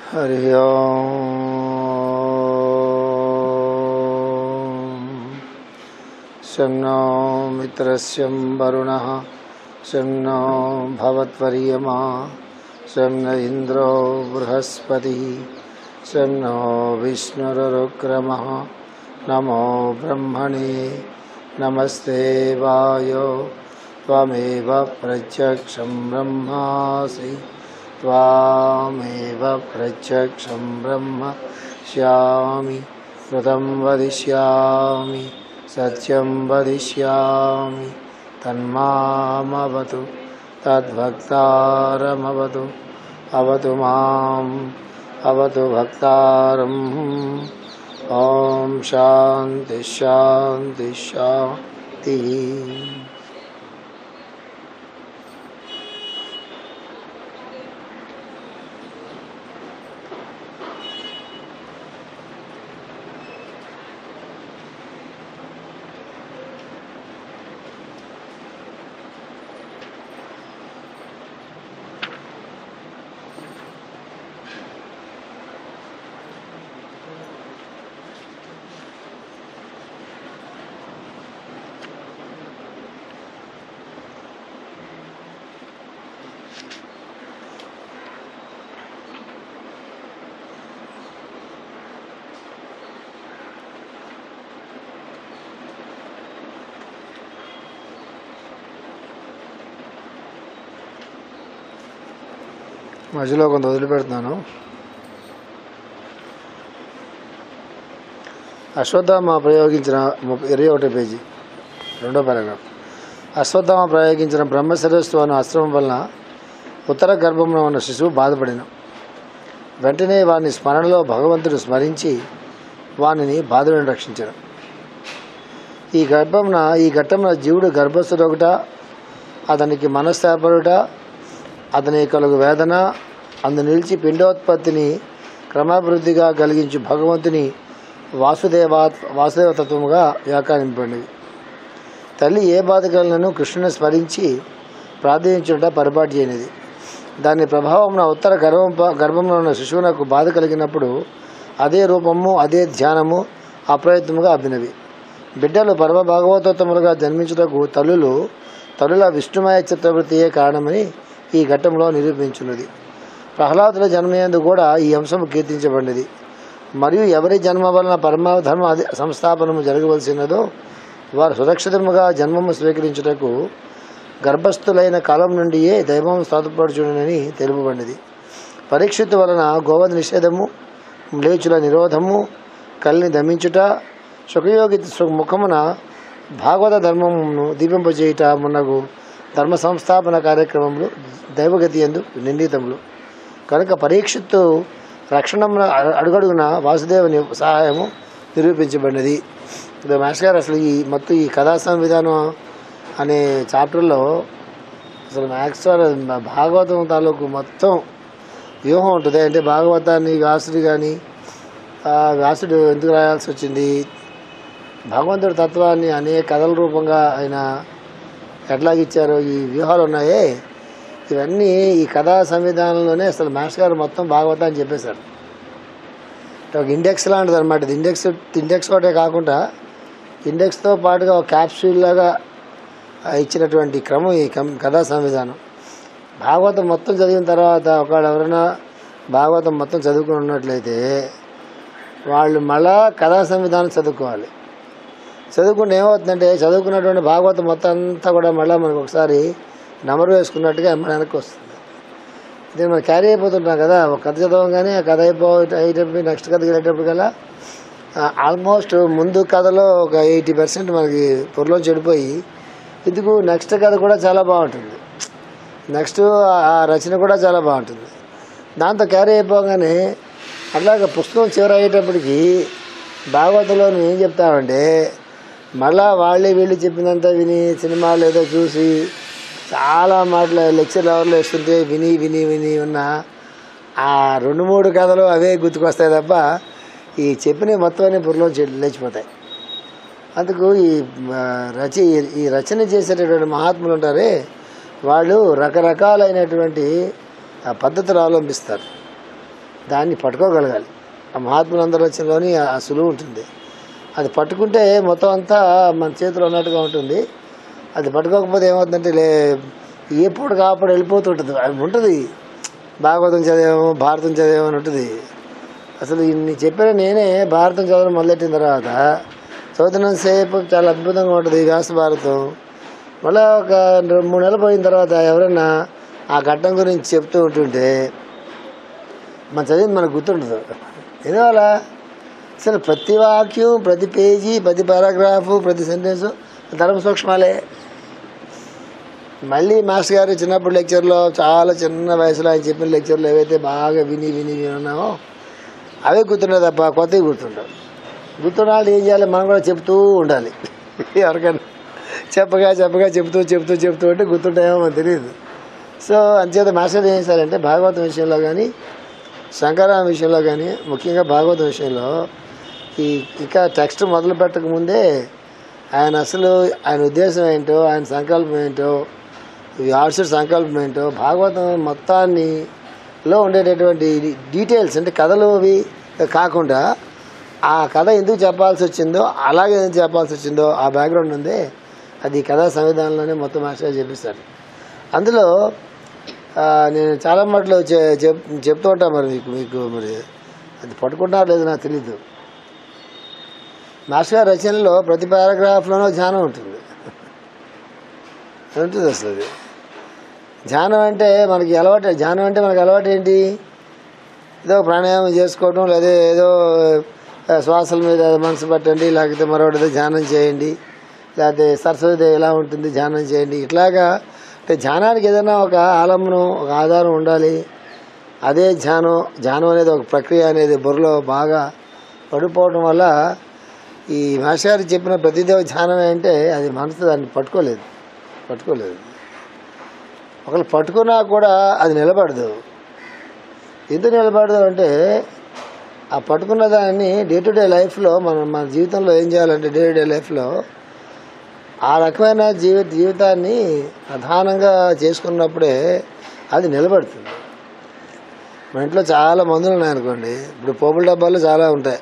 हरि ओम शं नो मित्रस्य वरुणः शं नो भवत्वर्यमा शं न इंद्रो बृहस्पतिः शं नो विष्णुरुक्रमः नमो ब्रह्मणे नमस्ते वायो त्वमेव प्रत्यक्षं ब्रह्मासि त्वामेव प्रत्यक्षं ब्रह्म स्यामि श्रुतं वदिष्यामि सत्यं वदिष्यामि तन्मामवतु तद्भक्तारमवतु अवतु माम् अवतु भक्तारम् ओम शांति शांति शांति। మధ్యలో కొంత వదిలిపెడుతున్నాను. అశ్వత్థామ ప్రయోగించిన 21వ పేజీ 2వ పారాగ్రాఫ్. అశ్వత్థామ ప్రయోగించిన బ్రహ్మశిరస్సు అను అస్త్రం వలన ఉత్తర గర్భంలో ఉన్న శిశువు బాధపడిన వెంటనే వాని స్మరణలో భగవంతుడు స్మరించి వానిని బాధలను రక్షించడం. ఈ ఘట్టమున జీవుడు గర్భస్థుడొకట, అతనికి మనస్తాపడుట, అతని కలుగు వేదన, అందు నిలిచి పిండోత్పత్తిని క్రమాభివృద్ధిగా కలిగించు భగవంతుని వాసుదేవతత్వముగా వ్యాఖ్యానింపబడినవి. తల్లి ఏ బాధ కలిగినను కృష్ణుని స్మరించి ప్రార్థించుట పరిపాటి చేయనిది. దాని ప్రభావం ఉత్తర గర్భంలో ఉన్న శిశువునకు బాధ కలిగినప్పుడు అదే రూపము అదే ధ్యానము అప్రయత్నముగా అభినవి. బిడ్డలు పరమ భాగవతోత్తములుగా జన్మించుటకు తల్లుల విష్ణుమయ చిత్తవృత్తియే కారణమని ఈ ఘట్టంలో నిరూపించున్నది. ప్రహ్లాదుల జన్మయందు కూడా ఈ అంశము కీర్తించబడినది. మరియు ఎవరి జన్మ వలన పరమధర్మ సంస్థాపనము జరగవలసినదో వారు సురక్షితముగా జన్మము స్వీకరించుటకు గర్భస్థులైన కాలం నుండియే దైవం స్థాపపడుచునని తెలుపబడినది. పరీక్షిత్తు వలన గోవధ నిషేధము, మ్లేచ్చుల నిరోధము, కలిని దమించుట, సుఖయోగి ముఖమున భాగవత ధర్మమును దీపింపజేయుట మున్నగు ధర్మ సంస్థాపన కార్యక్రమంలో దైవగతి ఎందు నిర్ణీతములు కనుక పరీక్షిత్తు రక్షణమున అడుగడుగున వాసుదేవుని సహాయము నిరూపించబడినది. ఇప్పుడు మాస్టర్ గారు అసలు ఈ కథా సంవిధానం అనే చాప్టర్లో అసలు భాగవతం తాలూకు మొత్తం వ్యూహం ఉంటుంది. అంటే భాగవతాన్ని వ్యాసుడు కానీ వ్యాసుడు ఎందుకు రాయాల్సి వచ్చింది, భగవంతుడి తత్వాన్ని అనేక కథల రూపంగా ఆయన ఎట్లాగిచ్చారో ఈ వ్యూహాలు ఉన్నాయే, ఇవన్నీ ఈ కథా సంవిధానంలోనే అసలు మాస్టర్ గారు మొత్తం భాగవతాన్ని చెప్పేశారు. ఒక ఇండెక్స్ లాంటిది అనమాట. ఇండెక్స్ ఒకటే కాకుండా ఇండెక్స్తో పాటుగా ఒక క్యాప్సూల్ లాగా ఇచ్చినటువంటి క్రమం ఈ కథా సంవిధానం. భాగవతం మొత్తం చదివిన తర్వాత ఒకవేళ ఎవరైనా భాగవతం మొత్తం చదువుకుని ఉన్నట్లయితే వాళ్ళు మళ్ళా కథా సంవిధానం చదువుకోవాలి. చదువుకుంటే ఏమవుతుందంటే చదువుకున్నటువంటి భాగవతం మొత్తం అంతా కూడా మళ్ళీ మనకు ఒకసారి నెమరు వేసుకున్నట్టుగా మన వెనక్కి వస్తుంది. ఇది మనం క్యారీ అయిపోతుంటాం కదా. ఒక కథ చదవగానే ఆ కథ అయిపోయేటప్పుడు నెక్స్ట్ కథకి వెళ్ళేటప్పటికల్లా ఆల్మోస్ట్ ముందు కథలో ఒక 80% మనకి పొరలో చెడిపోయి ఎందుకు నెక్స్ట్ కథ కూడా చాలా బాగుంటుంది, నెక్స్ట్ ఆ రచన కూడా చాలా బాగుంటుంది. దాంతో క్యారీ అయిపోగానే అట్లాగే పుస్తకం చివరి అయ్యేటప్పటికి భాగవతంలో నువ్వు ఏం చెప్తావంటే మళ్ళా వీళ్ళు చెప్పినంత విని సినిమాలు ఏదో చూసి చాలా మాటలు లెక్చర్ అవర్లో వేస్తుంటే విని విని విని ఉన్న ఆ 2-3 కథలు అవే గుర్తుకొస్తాయి తప్ప ఈ చెప్పిన మొత్తం అనే పుర్లో లేచిపోతాయి. అందుకు ఈ రచన చేసేటటువంటి మహాత్ములు ఉంటారే వాళ్ళు రకరకాలైనటువంటి పద్ధతులు అవలంబిస్తారు. దాన్ని పట్టుకోగలగాలి. ఆ మహాత్ములందరి రచనలోని ఆ సులువు ఉంటుంది. అది పట్టుకుంటే మొత్తం అంతా మన చేతిలో ఉన్నట్టుగా ఉంటుంది. అది పట్టుకోకపోతే ఏమవుతుందంటే ఎప్పుడు కాప్పుడు వెళ్ళిపోతుంటుంది. అది ఉంటుంది. భాగవతం చదివాము, భారతం చదివాము అని ఉంటుంది. అసలు ఇన్ని చెప్పిన నేనే భారతం చదవడం మొదలెట్టిన తర్వాత చదువుతున్నంత సేపు చాలా అద్భుతంగా ఉంటుంది వ్యాస భారతం. మళ్ళీ ఒక 2-3 నెలలు పోయిన తర్వాత ఎవరైనా ఆ ఘట్టం గురించి చెప్తూ ఉంటుంటే మన చదివింది మనకు గుర్తుండదు. ఎందువల్ల అసలు ప్రతి వాక్యం, ప్రతి పేజీ, ప్రతి పారాగ్రాఫు, ప్రతి సెంటెన్సు ధర్మ సూక్ష్మాలే. మళ్ళీ మాస్టర్ గారు చిన్నప్పుడు లెక్చర్లో చాలా చిన్న వయసులో ఆయన చెప్పిన లెక్చర్లు ఏవైతే బాగా విని ఉన్నామో అవే గుర్తుండే తప్ప కొత్తవి గుర్తుండవు. గుర్తుండాలి ఏం చేయాలి? మనం కూడా చెప్తూ ఉండాలి. ఎవరికైనా చెప్పగా చెప్తూ అంటే గుర్తుంటాయేమో మనకు తెలియదు. సో అంతేత మాస్టర్ ఏం చేశారంటే భాగవతం విషయంలో కానీ, శంకరామ విషయంలో కానీ, ముఖ్యంగా భాగవతం విషయంలో ఇంకా టెక్స్ట్ మొదలు పెట్టక ముందే ఆయన ఉద్దేశం ఏంటో, ఆయన సంకల్పం ఏంటో, వ్యాసుడి సంకల్పం ఏంటో, భాగవతం మొత్తాన్నిలో ఉండేటటువంటి డీటెయిల్స్ అంటే కథలు అవి కాకుండా ఆ కథ ఎందుకు చెప్పాల్సి వచ్చిందో, అలాగే ఎందుకు చెప్పాల్సి వచ్చిందో ఆ బ్యాక్గ్రౌండ్ ఉందే అది కథా సంవిధానంలోనే మొత్తం మాస్టర్ చెప్పిస్తారు. అందులో నేను చాలా మాటలు చెప్తూ ఉంటాను. మరి మీకు మరి అది పట్టుకుంటున్నారు లేదు నాకు తెలీదు. మాస్టర్ గారి రచనలో ప్రతి పారాగ్రాఫ్లోనూ ధ్యానం ఉంటుంది. అసలు అది ధ్యానం అంటే మనకి అలవాటు ఏంటి? ఏదో ప్రాణాయామం చేసుకోవటం, లేదా ఏదో శ్వాసల మీద మనసు పెట్టండి, లేకపోతే మరొకటి ఏదో ధ్యానం చేయండి, లేకపోతే సరస్వతి ఎలా ఉంటుంది ధ్యానం చేయండి. ఇట్లాగా అంటే ధ్యానానికి ఏదైనా ఒక ఆలంబనం, ఒక ఆధారం ఉండాలి. అదే ధ్యానం అనేది ఒక ప్రక్రియ అనేది బుర్రలో బాగా పడిపోవడం వల్ల ఈ మాస్టర్ గారు చెప్పిన ప్రతిదేవ ధ్యానం అంటే అది మనసు దాన్ని పట్టుకోలేదు. ఒకళ్ళు పట్టుకున్నా కూడా అది నిలబడదు. ఎందుకు నిలబడదు అంటే ఆ పట్టుకున్న దాన్ని డే టు డే లైఫ్లో మన జీవితంలో ఏం చేయాలంటే డే టు డే లైఫ్లో ఆ రకమైన జీవితాన్ని ప్రధానంగా చేసుకున్నప్పుడే అది నిలబడుతుంది. మన ఇంట్లో చాలా మందులు ఉన్నాయనుకోండి, ఇప్పుడు పోపుల డబ్బాలు చాలా ఉంటాయి.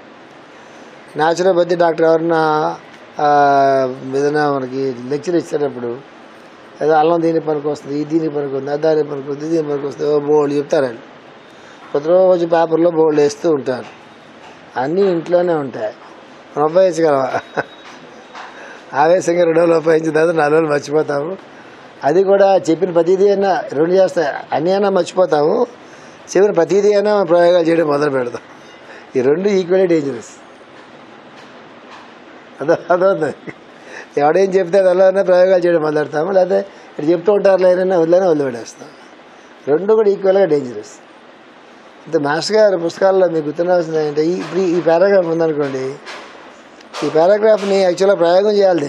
న్యాచురోపతి డాక్టర్ ఎవరన్నా ఏదైనా మనకి లెక్చర్ ఇచ్చేటప్పుడు ఏదో అల్లం దీనికి పనికి వస్తుంది, ఇది దీనికి పనికి వస్తుంది, అది దానికి పనికి వస్తుంది, దీనికి పనికి వస్తుంది, బోల్డ్ చెప్తారండి. ప్రతిరోజు పేపర్లో బోల్డ్ వేస్తూ ఉంటారు. అన్నీ ఇంట్లోనే ఉంటాయి. మనం ఉపయోగించగలవా? ఆవేశంగా 2 రోజులు ఉపయోగించిన తర్వాత 4 రోజులు మర్చిపోతాము. అది కూడా చెప్పిన ప్రతిదీ అయినా 2 చేస్తాయి, అన్నీ అయినా మర్చిపోతాము. చెప్పిన ప్రతిదీ అయినా ప్రయోగాలు చేయడం మొదలు పెడతాం. ఈ 2 ఈక్వల్లీ డేంజరస్. అదవుతుంది. ఎవడేం చెప్తే అలానే ప్రయోగాలు చేయడం మొదలెడతాము, లేకపోతే ఇక్కడ చెప్తూ ఉంటారు లేనన్నా వదిలిపెట్టేస్తాం. 2 కూడా ఈక్వల్గా డేంజరస్. అంటే మాస్టర్ గారి పుస్తకాల్లో మీకు గుర్తుండాల్సింది ఏంటంటే ఇప్పుడు ఈ పారాగ్రాఫ్ ఉందనుకోండి, ఈ పారాగ్రాఫ్ని యాక్చువల్గా ప్రయోగం చేయాలి.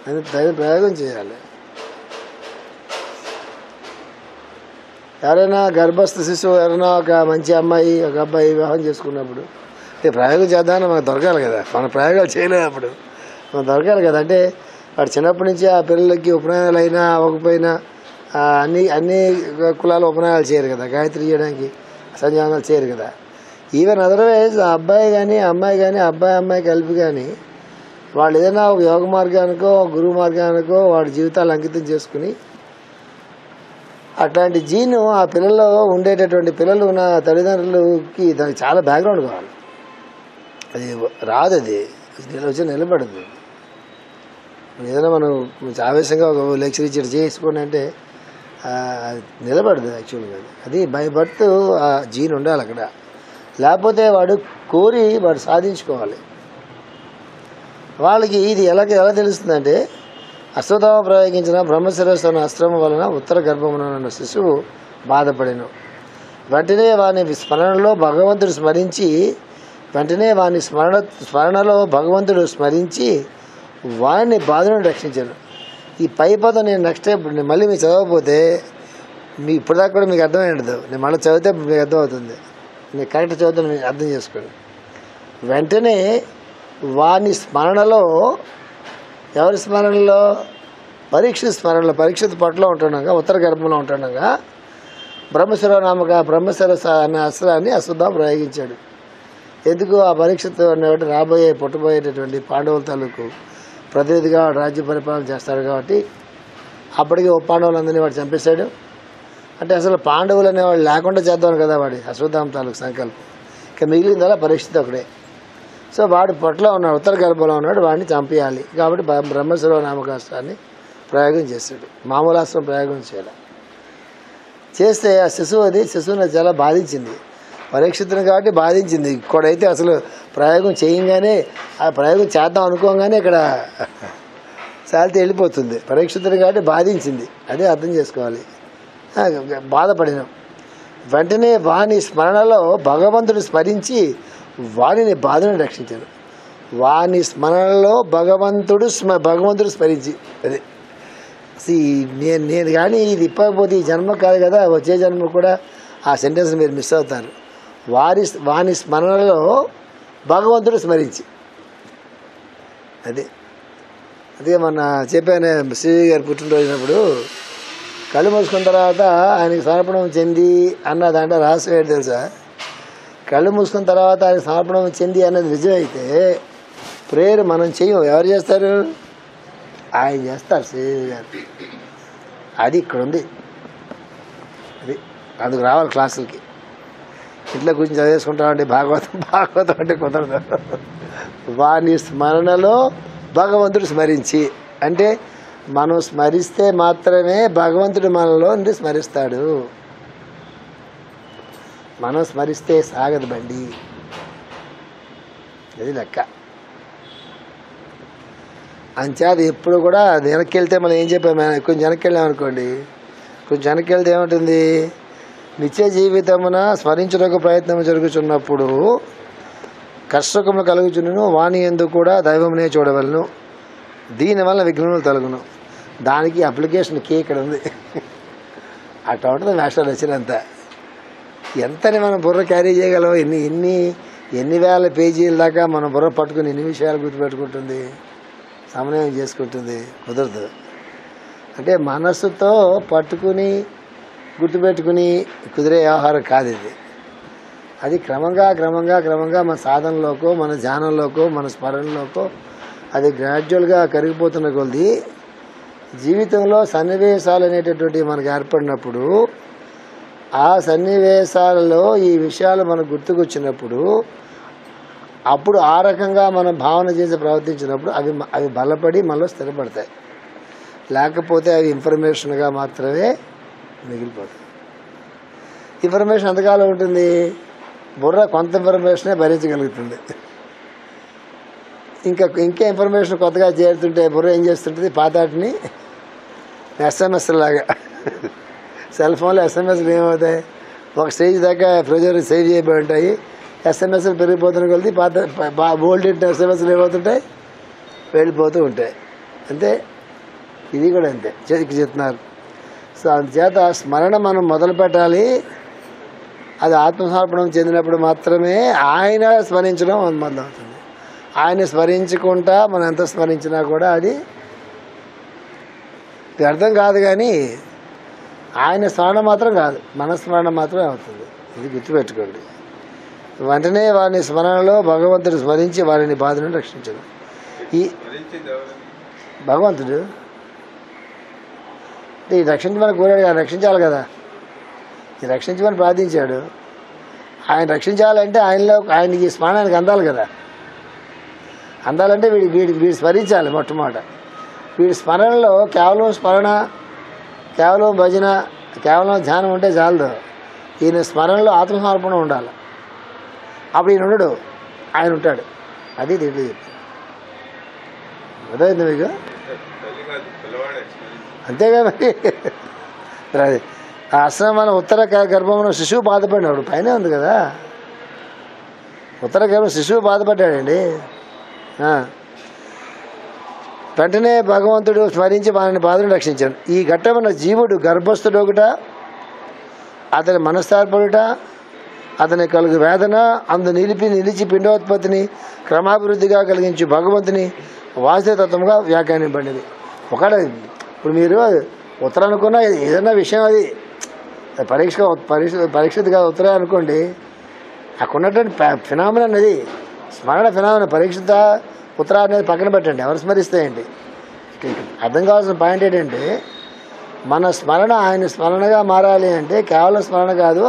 దీన్ని ప్రయోగం చేయాలి. ఎవరైనా గర్భస్థ శిశువు, ఎవరైనా ఒక మంచి అమ్మాయి, ఒక అబ్బాయి వివాహం చేసుకున్నప్పుడు ప్రయోగం చేద్దామని మనకు దొరకాలి కదా. మన ప్రయోగాలు చేయలేదు అప్పుడు మనకు దొరకాలి కదా. అంటే వాడు చిన్నప్పటి నుంచి ఆ పిల్లలకి ఉపనయనాలు అయినా అవ్వకపోయినా అన్ని కులాలు ఉపనయనాలు చేయరు కదా, గాయత్రి చేయడానికి సంధ్యావనాలు చేయరు కదా. ఈవెన్ అదర్వైజ్ ఆ అబ్బాయి కానీ అమ్మాయి కానీ అమ్మాయి కలిపి కానీ వాళ్ళు ఏదైనా ఒక యోగ మార్గానికో గురువు మార్గానికో వాడి జీవితాలు అంకితం చేసుకుని అట్లాంటి జీను ఆ పిల్లల్లో ఉండేటటువంటి పిల్లలు ఉన్న తల్లిదండ్రులకి దానికి చాలా బ్యాక్గ్రౌండ్ కావాలి. అది రాదు, అది వచ్చి నిలబడదు. ఏదైనా మనం ఆవేశంగా ఒక లెక్చర్ ఇచ్చి చేసుకోండి అంటే నిలబడదు యాక్చువల్గా. అది బై బర్త్ ఆ జీన్ ఉండాలి అక్కడ, లేకపోతే వాడు కోరి వాడు సాధించుకోవాలి. వాళ్ళకి ఇది ఎలా తెలుస్తుందంటే అశ్వత్థామ ప్రయోగించిన బ్రహ్మశిరస్సు అస్త్రం వలన ఉత్తర గర్భమున ఉన్న శిశువు బాధపడెను. వెంటనే వాని స్మరణలో భగవంతుడు స్మరించి వాడిని బాధను రక్షించాను. ఈ పై పదం నేను నెక్స్ట్ టైం మళ్ళీ మీరు చదవకపోతే ఇప్పటిదాకా కూడా మీకు అర్థమైనదు. నేను మళ్ళీ చదివితే మీకు అర్థమవుతుంది. నేను కరెక్ట్ చదువుతాను, మీకు అర్థం చేసుకోండి. వెంటనే వాని స్మరణలో, ఎవరి స్మరణలో? పరీక్షిత్ స్మరణలో, పరీక్షిత్ పట్టులో ఉంటుండగా, ఉత్తర గర్భంలో ఉంటుండగా బ్రహ్మశిర అనే అస్త్రాన్ని అశ్వత్థామ ప్రయోగించాడు. ఎందుకు? ఆ పరీక్షతో అనేవాటి రాబోయే పుట్టబోయేటటువంటి పాండవుల తాలూకు ప్రతినిధిగా రాజ్య పరిపాలన చేస్తాడు కాబట్టి అప్పటికి పాండవులందరినీ వాడు చంపేశాడు. అంటే అసలు పాండవులు అనేవాడు లేకుండా చేద్దాం కదా వాడి అశ్వత్థామ తాలూకు సంకల్పం. ఇక మిగిలిందలా పరీక్షిత్ ఒకడే. సో వాడు పొట్టలో ఉన్నాడు, ఉత్తర గర్భంలో ఉన్నాడు, వాడిని చంపేయాలి కాబట్టి బ్రహ్మశిర నామకాస్త్రాన్ని ప్రయోగం చేశాడు. మామూలు అస్త్రం ప్రయోగం చేస్తే ఆ శిశువుని చాలా బాధించింది. పరీక్షితుని కాబట్టి బాధించింది. ఇక్కడైతే అసలు ప్రయోగం చేయంగానే ఆ ప్రయోగం చేద్దాం అనుకోగానే ఇక్కడ శాలితే వెళ్ళిపోతుంది. పరీక్షితుని కాబట్టి బాధించింది. అదే అర్థం చేసుకోవాలి. బాధపడినాం. వెంటనే వాని స్మరణలో భగవంతుడు స్మరించి వాణిని బాధను రక్షించాడు. వాని స్మరణలో భగవంతుడు స్మరించి అదే నేను కానీ ఇది ఇప్పకపోతే ఈ జన్మ కాదు కదా, వచ్చే జన్మ కూడా ఆ సెంటెన్స్ మీరు మిస్ అవుతారు. వాని స్మరణలో భగవంతుడు స్మరించి అదే మొన్న చెప్పాను. శ్రీవి గారు పుట్టినరోజునప్పుడు కళ్ళు మూసుకున్న తర్వాత ఆయనకి సమర్పణం చెంది అన్న దాంట్లో రహస్యం ఏంటి తెలుసా? కళ్ళు మూసుకున్న తర్వాత ఆయనకి సమర్పణం చెంది అన్నది నిజమైతే ప్రేయర్ మనం చెయ్యం. ఎవరు చేస్తారు? ఆయన చేస్తారు, శ్రీవి గారు. అది ఇక్కడ ఉంది. అది అందుకు రావాలి క్లాసులకి. ఇంట్లో కూర్చొని చదివేసుకుంటామంటే భాగవతం అంటే కుదరదు. వాని స్మరణలో భగవంతుడు స్మరించి అంటే మనం స్మరిస్తే మాత్రమే భగవంతుడు మనలో నుండి స్మరిస్తాడు. మనం స్మరిస్తే సాగదు బండి. అది లెక్క. అంచేత ఎప్పుడు కూడా వెనక్కి వెళ్తే మనం ఏం చెప్పాము? కొంచెం వెనక్కి వెళ్ళామనుకోండి, కొంచెం వెనక్కి వెళ్తే ఏముంటుంది? నిత్య జీవితమున స్మరించుటకు ప్రయత్నం జరుగుతున్నప్పుడు కష్టములు కలుగుచున్నను, వాణి యందు కూడా దైవమునే చూడవలను, దీనివల్ల విఘ్నములు తొలగును. దానికి అప్లికేషన్ కే ఇక్కడ ఉంది. అట్లా ఉంటుంది మాస్టర్ వచ్చినంత. ఎంతని మనం బుర్ర క్యారీ చేయగలం? ఎన్ని వేల పేజీల దాకా మనం బుర్ర పట్టుకుని ఎన్ని విషయాలు గుర్తుపెట్టుకుంటుంది, సమన్వయం చేసుకుంటుంది? కుదరదు. అంటే మనస్సుతో పట్టుకుని గుర్తుపెట్టుకుని కుదిరే వ్యవహారం కాదు ఇది. అది క్రమంగా మన సాధనలోకో మన ధ్యానంలోకో మన స్మరణలోకో అది గ్రాడ్యువల్గా కరిగిపోతున్న కొద్ది జీవితంలో సన్నివేశాలు అనేటటువంటివి మనకు ఏర్పడినప్పుడు ఆ సన్నివేశాలలో ఈ విషయాలు మనకు గుర్తుకొచ్చినప్పుడు అప్పుడు ఆ రకంగా మనం భావన చేసి ప్రవర్తించినప్పుడు అవి బలపడి మనలో స్థిరపడతాయి. లేకపోతే అవి ఇన్ఫర్మేషన్గా మాత్రమే మిగిలిపోతాయి. ఇన్ఫర్మేషన్ ఎంతకాలం ఉంటుంది? బుర్ర కొంత ఇన్ఫర్మేషనే భరించగలుగుతుంది. ఇంకా ఇన్ఫర్మేషన్ కొత్తగా చేరుతుంటే బుర్ర ఏం చేస్తుంటుంది? పాతాటిని SMS లాగా. సెల్ ఫోన్లో SMS ఏమవుతాయి? ఒక స్టేజ్ దాకా ప్రెజర్ సేవ్ చేయబడి ఉంటాయి. SMS పెరిగిపోతున్న కొద్ది ఓల్డ్ SMS ఏమవుతుంటాయి? వెళ్ళిపోతూ ఉంటాయి. అంతే. ఇది కూడా అంతే చెప్తున్నారు. సో అందుచేత స్మరణ మనం మొదలు పెట్టాలి. అది ఆత్మసమర్పణం చెందినప్పుడు మాత్రమే ఆయన స్మరించడం మొదలవుతుంది. ఆయన స్మరించుకుంటా మనం ఎంత స్మరించినా కూడా అది అర్థం కాదు. కానీ ఆయన స్మరణ మాత్రం కాదు, మన స్మరణ మాత్రమే అవుతుంది. ఇది గుర్తుపెట్టుకోండి. వెంటనే వారిని స్మరణలో భగవంతుడు స్మరించి వారిని బాధ నుండి రక్షించడం. ఈ భగవంతుడు ఈ రక్షించమని కోరాడు కదా, రక్షించాలి కదా. ఈ రక్షించమని ప్రార్థించాడు. ఆయన రక్షించాలంటే ఆయనకి స్మరణానికి అందాలి కదా. అందాలంటే వీడి స్మరించాలి మొట్టమొదట. వీడి స్మరణలో కేవలం స్మరణ, కేవలం భజన, కేవలం ధ్యానం ఉంటే చాలదు. ఈయన స్మరణలో ఆత్మసమర్పణ ఉండాలి. అప్పుడు ఈయన ఉండడు, ఆయన ఉంటాడు. అది దీంట్లో చెప్పి అర్థమైంది మీకు? అంతేగా మరి. అది ఆ ఆశ్రమం ఉత్తర గర్భంలో శిశువు బాధపడినాడు. పైన ఉంది కదా, ఉత్తర గర్భం శిశువు బాధపడ్డాడండి. వెంటనే భగవంతుడు స్మరించి వారిని బాధను రక్షించాడు. ఈ ఘట్టమున జీవుడు గర్భస్థుడొకట, అతని మనస్తార్పడుట, అతని కలుగు వేదన, అందు నిలిచి పిండోత్పత్తిని క్రమాభివృద్ధిగా కలిగించి భగవంతుని వాస్తవతత్వంగా వ్యాఖ్యానింపబడింది. ఒకవేళ ఇప్పుడు మీరు ఉత్తరం అనుకున్న ఏదైనా విషయం అది పరీక్షిత్ కాదు ఉత్తరే అనుకోండి. అక్కడ ఉన్నటువంటి ఫినామినా అనేది స్మరణ ఫినామినా. పరీక్షిత ఉత్తర అనేది పక్కన పెట్టండి, ఎవరు స్మరిస్తాయండి. అర్థం కావాల్సిన పాయింట్ ఏంటంటే మన స్మరణ ఆయన స్మరణగా మారాలి అంటే కేవలం స్మరణ కాదు,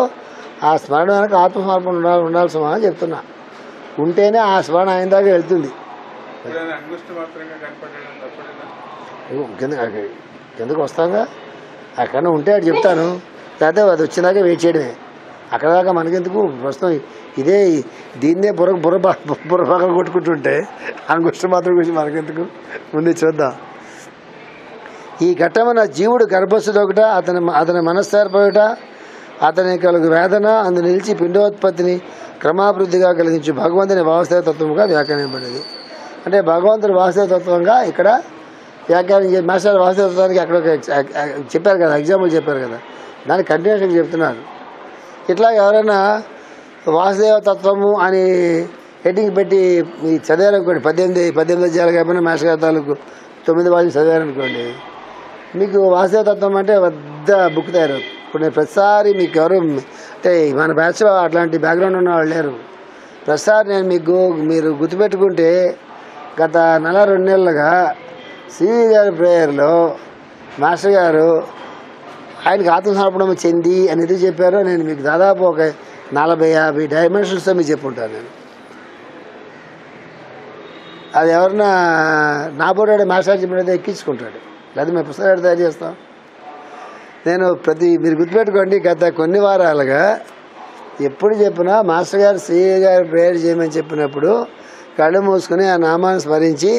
ఆ స్మరణ వెనక ఆత్మసమర్పణ ఉండాల్సిన అని చెప్తున్నా. ఉంటేనే ఆ స్మరణ ఆయన దాకా వెళ్తుంది. కిందకు వస్తాగా అక్కడ ఉంటే అది చెప్తాను, లేకపోతే అది వచ్చినాక వెయిట్ చేయడమే. అక్కడ దాకా మనకెందుకు ప్రస్తుతం ఇదే దీన్నే బుర్ర పగల కొట్టుకుంటుంటే అంగుష్టి మాత్రం గురించి మనకెందుకు, ముందు చూద్దాం. ఈ ఘట్టమైన జీవుడు గర్భస్థుడొకట, అతని మనస్సు ఏర్పడుట, అతని కలుగు వేదన, అందు నిలిచి పిండోత్పత్తిని క్రమాభివృద్ధిగా కలిగించు భగవంతుని వాస్తవ తత్వముగా వ్యాఖ్యానింపబడింది. అంటే భగవంతుడి వాస్తవ తత్వంగా ఇక్కడ వ్యాఖ్యానం మాస్టర్ వాస్తవ తత్వానికి అక్కడ చెప్పారు కదా, ఎగ్జాంపుల్ చెప్పారు కదా, దానికి కంటిన్యూషన్ చెప్తున్నారు. ఇట్లా ఎవరైనా వాసుదేవ తత్వము అని హెడ్డింగ్ పెట్టి చదివారనుకోండి, 18 అధ్యాయాలు కాకపోయినా మాస్టర్ గారి తాలూకు 9 వాళ్ళు చదివారనుకోండి, మీకు వాసుదేవ తత్వం అంటే పెద్ద బుక్ తయారు. ఇప్పుడు నేను ప్రతిసారి మీకు ఎవరు అంటే మన బ్యాచ్లో అట్లాంటి బ్యాక్గ్రౌండ్ ఉన్న వాళ్ళు లేరు. ప్రతిసారి నేను మీరు గుర్తుపెట్టుకుంటే గత 2 నెలలుగా సివి గారి ప్రేయర్లో మాస్టర్ గారు ఆయనకి ఆత్మసమర్పణం చెంది అని ఎందుకు చెప్పారో నేను మీకు దాదాపు ఒక 40-50 డైమెన్షన్స్తో మీకు చెప్పుంటాను. నేను అది ఎవరన్నా నా బోర్డు మాస్టర్ చెప్పినది ఎక్కించుకుంటాడు, లేదా మేము పుస్తకాలు తయారు చేస్తాం. నేను మీరు గుర్తుపెట్టుకోండి, గత కొన్ని వారాలుగా ఎప్పుడు చెప్పినా మాస్టర్ గారు సివి గారు ప్రేయర్ చేయమని చెప్పినప్పుడు కళ్ళు మూసుకుని ఆ నామాన్ని స్మరించి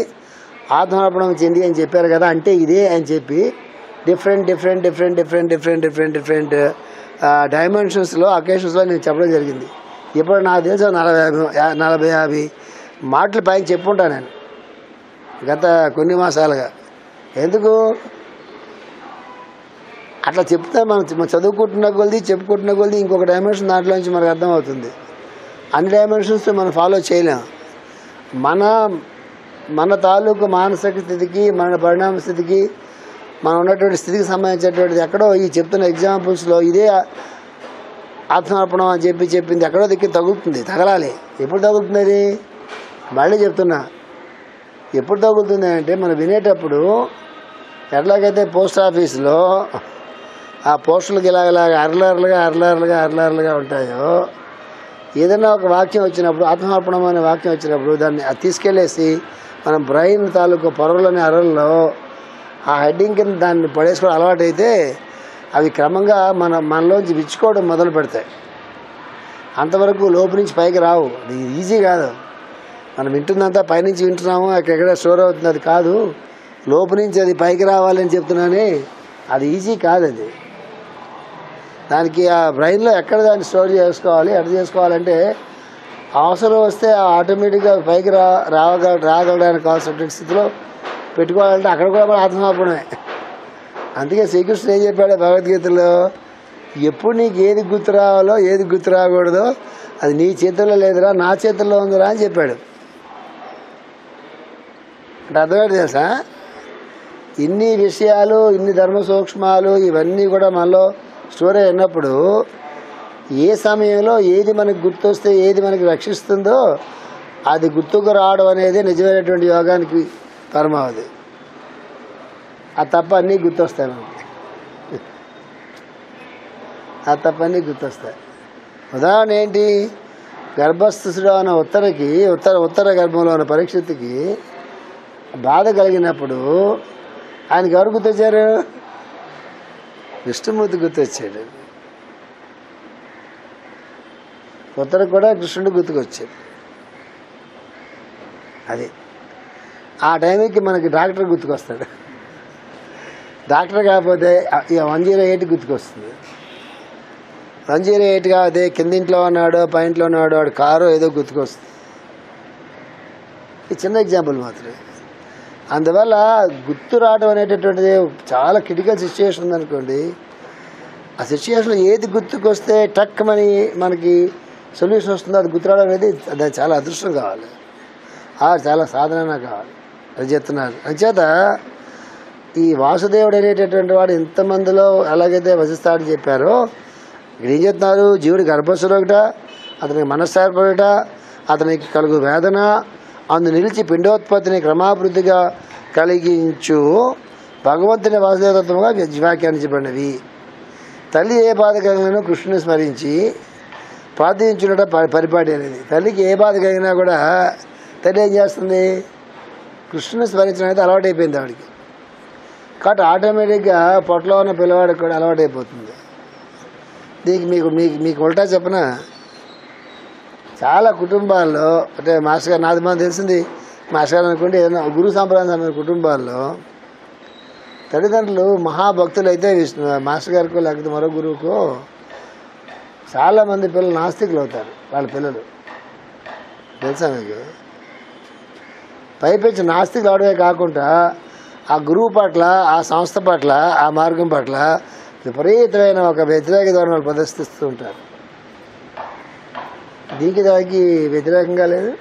ఆత్మసమర్పణం చెంది అని చెప్పారు కదా, అంటే ఇదే అని చెప్పి డిఫరెంట్ డైమెన్షన్స్లో అకేషన్స్లో నేను చెప్పడం జరిగింది. ఇప్పుడు నాకు తెలుసు 40-50 మాటలు పైన చెప్పుంటాను నేను గత కొన్ని మాసాలుగా. ఎందుకు అట్లా చెప్తే మనం చదువుకుంటున్న కొద్ది చెప్పుకుంటున్న కొద్ది ఇంకొక డైమెన్షన్ దాంట్లో నుంచి మనకు అర్థమవుతుంది. అన్ని డైమెన్షన్స్ మనం ఫాలో చేయలేం. మన తాలూకు మానసిక స్థితికి, మన పరిణామ స్థితికి, మనం ఉన్నటువంటి స్థితికి సంబంధించినటువంటిది ఎక్కడో ఈ చెప్తున్న ఎగ్జాంపుల్స్లో ఇదే ఆత్మసమర్పణం అని చెప్పింది ఎక్కడో దిక్కి తగులుతుంది, తగలాలి. ఎప్పుడు తగులుతుంది అది? మళ్ళీ చెప్తున్నా, ఎప్పుడు తగులుతుంది అంటే మనం వినేటప్పుడు ఎట్లాగైతే పోస్ట్ ఆఫీస్లో ఆ పోస్టులకి ఇలాగ అర్లర్లుగా ఉంటాయో, ఏదైనా ఒక వాక్యం వచ్చినప్పుడు, ఆత్మసమర్పణం అనే వాక్యం వచ్చినప్పుడు దాన్ని తీసుకెళ్ళేసి మన బ్రెయిన్ తాలూకు పొరలోని అరల్లో ఆ హెడ్డింగ్ కింద దాన్ని పడేసుకోవడం అలవాటైతే అవి క్రమంగా మనలోంచి విచ్చుకోవడం మొదలు పెడతాయి. అంతవరకు లోపు నుంచి పైకి రావు. అది ఈజీ కాదు. మనం వింటుందంతా పైనుంచి వింటున్నాము, ఎక్కడ స్టోర్ అవుతుంది, అది కాదు. లోపు నుంచి అది పైకి రావాలని చెప్తున్నానే, అది ఈజీ కాదు. అది దానికి ఆ బ్రెయిన్లో ఎక్కడ దాన్ని స్టోర్ చేసుకోవాలి, ఎక్కడ చేసుకోవాలంటే అవసరం వస్తే ఆటోమేటిక్గా పైకి రాగలడానికి కావాల్సినటువంటి స్థితిలో పెట్టుకోవాలంటే అక్కడ కూడా మన ఆత్మసమర్పణమే. అందుకే శ్రీకృష్ణుడు ఏం చెప్పాడు భగవద్గీతలో, ఎప్పుడు నీకు ఏది గుర్తు రావాలో ఏది గుర్తు రాకూడదో అది నీ చేతుల్లో లేదురా, నా చేతుల్లో ఉందిరా అని చెప్పాడు. అంటే అర్థమేంటి తెలుసా? ఇన్ని విషయాలు, ఇన్ని ధర్మ సూక్ష్మాలు ఇవన్నీ కూడా మనలో స్టోర్ అయినప్పుడు ఏ సమయంలో ఏది మనకు గుర్తొస్తే, ఏది మనకి రక్షిస్తుందో అది గుర్తుకు రావడం అనేది నిజమైనటువంటి యోగానికి పరమావధి. ఆ తప్ప అన్నీ గుర్తొస్తాయి మనకి, ఆ తప్ప అన్నీ గుర్తొస్తాయి. ఉదాహరణ ఏంటి? గర్భస్థుడు అన్న ఉత్తర గర్భంలో ఉన్న పరీక్షిత్తుకి బాధ కలిగినప్పుడు ఆయనకి ఎవరు గుర్తొచ్చారు? విష్ణుమూర్తి గుర్తొచ్చాడు. ఉత్తరకు కూడా కృష్ణుడు గుర్తుకొచ్చాడు. అది ఆ టైంకి మనకి డాక్టర్ గుర్తుకొస్తాడు. డాక్టర్ కాకపోతే 108 గుర్తుకొస్తుంది. 108 కాకపోతే కిందింట్లో ఉన్నాడో పైంట్లో ఉన్నాడో వాడు కారో ఏదో గుర్తుకొస్తుంది. ఇది చిన్న ఎగ్జాంపుల్ మాత్రమే. అందువల్ల గుర్తు రావడం అనేటటువంటిది చాలా క్రిటికల్ సిచ్యువేషన్ ఉందనుకోండి. ఆ సిచ్యువేషన్లో ఏది గుర్తుకొస్తే టక్ మనకి సొల్యూషన్ వస్తుందో అది గుర్తురావడం అనేది అది చాలా అదృష్టం కావాలి, చాలా సాధన కావాలి. అది చెప్తున్నారు. అంచేత ఈ వాసుదేవుడు అనేటటువంటి వాడు ఇంతమందిలో ఎలాగైతే వసిస్తాడని చెప్పారో ఇక్కడ ఏం చెప్తున్నారు? జీవుడి గర్భస్వరొకట, అతనికి మనస్సు ఏర్పడట, అతనికి కలుగు వేదన, అందు నిలిచి పిండోత్పత్తిని క్రమాభివృద్ధిగా కలిగించు భగవంతుని వాసుదేవతత్వముగా వ్యాఖ్యానించబడినవి. తల్లి ఏ బాధ కలిగినను కృష్ణుని స్మరించి ప్రార్థించుట పరిపాటి అనేది. తల్లికి ఏ బాధ కలిగినా కూడా తల్లి ఏం చేస్తుంది? కృష్ణుని స్మరించడం అయితే అలవాటు అయిపోయింది ఆవిడికి. కాబట్టి ఆటోమేటిక్గా పొట్టలో ఉన్న పిల్లవాడికి కూడా అలవాటు అయిపోతుంది. దీనికి మీకు మీకు మీకు ఉల్టా చెప్పిన చాలా కుటుంబాల్లో, అంటే మాస్టర్ గారు నాది మనం తెలిసింది మాస్టర్ గారు అనుకుంటే ఏదైనా గురు సాంప్రదాయ కుటుంబాల్లో తల్లిదండ్రులు మహాభక్తులు అయితే మాస్టర్ గారికో లేకపోతే మరో గురువుకో చాలామంది పిల్లలు నాస్తికులు అవుతారు. వాళ్ళ పిల్లలు తెలుసా మీకు? పైపెచ్చి నాస్తికులు అవడమే కాకుండా ఆ గురువు పట్ల, ఆ సంస్థ పట్ల, ఆ మార్గం పట్ల విపరీతమైన ఒక వ్యతిరేక ధోరణులు ప్రదర్శిస్తూ ఉంటారు. దీనికి దానికి వ్యతిరేకంగా లేదు.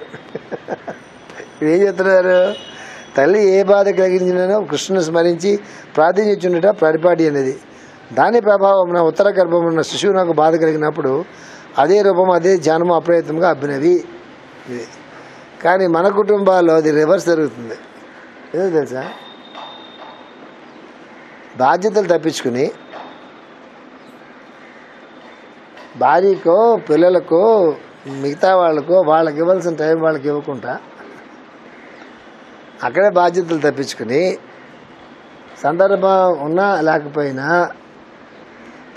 ఏం చెప్తున్నారు? తల్లి ఏ బాధ కలిగించినో కృష్ణుని స్మరించి ప్రార్థించుండట పరిపాటి అనేది. దాని ప్రభావం ఉత్తర గర్భం ఉన్న శిశువు నాకు బాధ కలిగినప్పుడు అదే రూపం, అదే ధ్యానము అప్రయత్నంగా అబ్బినవి. ఇది కానీ మన కుటుంబాల్లో అది రివర్స్ జరుగుతుంది. ఏదో తెలుసా? బాధ్యతలు తప్పించుకుని భార్యకో పిల్లలకో మిగతా వాళ్ళకో వాళ్ళకి ఇవ్వాల్సిన టైం వాళ్ళకి ఇవ్వకుండా అక్కడే బాధ్యతలు తప్పించుకుని సందర్భం ఉన్నా లేకపోయినా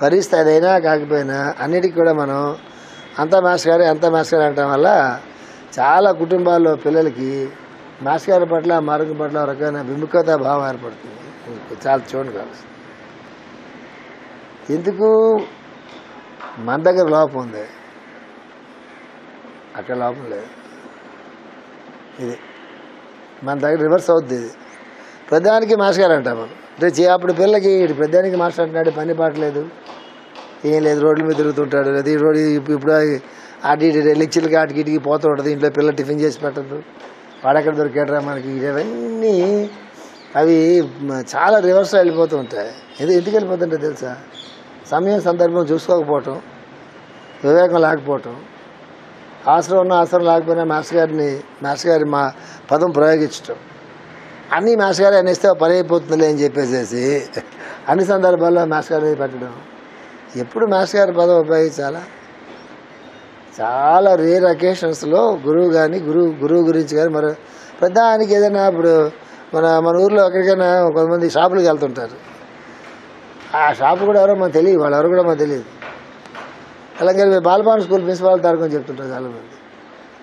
పరిస్థితి అదైనా కాకపోయినా అన్నిటికీ కూడా మనం అంతా మాస్టర్ గారు అంటాం వల్ల చాలా కుటుంబాల్లో పిల్లలకి మాస్టర్ గారి పట్ల, మార్గం పట్ల ఒక రకమైన విముఖత భావం ఏర్పడుతుంది. చాలా చూడండి కావాలి. ఎందుకు? మన దగ్గర లోపం ఉంది, అక్కడ లోపం లేదు. ఇది మన దగ్గర రివర్స్ అవుద్ది. ఇది ప్రధానికి మాస్టర్ గారు అంటాం మనం. అంటే అప్పుడు పిల్లలకి ప్రధానికి మాస్టర్ అంటున్నాడు, పని పాటలేదు, ఏం లేదు, రోడ్ల మీద తిరుగుతుంటాడు. అది రోడ్డు ఇప్పుడు అటు ఇటు లెక్చర్లకి ఆటికి ఇటుకి పోతూ ఉంటుంది. ఇంట్లో పిల్లలు టిఫిన్ చేసి పెట్టద్దు, వాడెక్కడ దొరికేటరా మనకి. ఇవన్నీ అవి చాలా రివర్స్లో వెళ్ళిపోతూ ఉంటాయి. ఎందుకు వెళ్ళిపోతుంటే తెలుసా? సమయం సందర్భం చూసుకోకపోవటం, వివేకం లేకపోవటం, అవసరం ఉన్న అవసరం లేకపోయినా మాస్టర్ గారి మా పదం ప్రయోగించటం, అన్నీ మాస్టర్ గారు అనేస్తే పని అయిపోతుందిలే అని చెప్పేసేసి అన్ని సందర్భాల్లో మాస్టర్ గారి పెట్టడం. ఎప్పుడు మాస్టర్ గారి పదం ఉపయోగించాలా? చాలా రేర్ అకేషన్స్లో గురువు కానీ గురువు గురించి కానీ మరో ప్రధానికి ఏదైనా ఇప్పుడు మన ఊర్లో ఎక్కడికైనా కొంతమంది షాపులకు వెళ్తుంటారు. ఆ షాపు కూడా ఎవరో మనకు తెలియదు, వాళ్ళు ఎవరు కూడా మనకు తెలియదు. అలాగే బాలభవన్ స్కూల్ ప్రిన్సిపాల్ తారకని చెప్తుంటారు చాలామంది.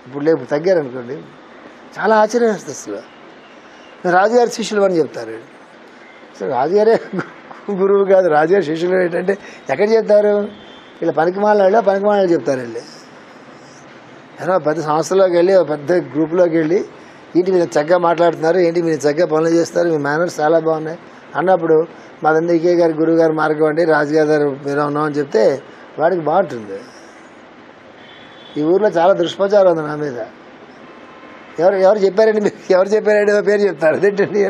ఇప్పుడు లేపు తగ్గారనుకోండి, చాలా ఆశ్చర్యం వేస్తుంది. అసలు రాజుగారి శిష్యులు అని చెప్తారు. అసలు రాజుగారే గురువు కాదు, రాజుగారి శిష్యులు ఏంటంటే ఎక్కడ చెప్తారు? ఇలా పనికిమాలను చెప్తారు. వెళ్ళి ఏదో పెద్ద సంస్థలోకి వెళ్ళి పెద్ద గ్రూప్లోకి వెళ్ళి ఏంటి మీరు చక్కగా మాట్లాడుతున్నారు, ఏంటి మీరు చక్కగా పనులు చేస్తారు, మీ మేనర్స్ చాలా బాగున్నాయి అన్నప్పుడు మాదంతా ఈకే గారి గురువు గారు మార్గం అండి, రాజుగారి గారు మీరు ఉన్నామని చెప్తే వాడికి బాగుంటుంది. ఈ ఊర్లో చాలా దుష్ప్రచారం ఉంది నా మీద. ఎవరు చెప్పారండి మీకు? ఎవరు చెప్పారండి? పేరు చెప్తారు. అదేంటండి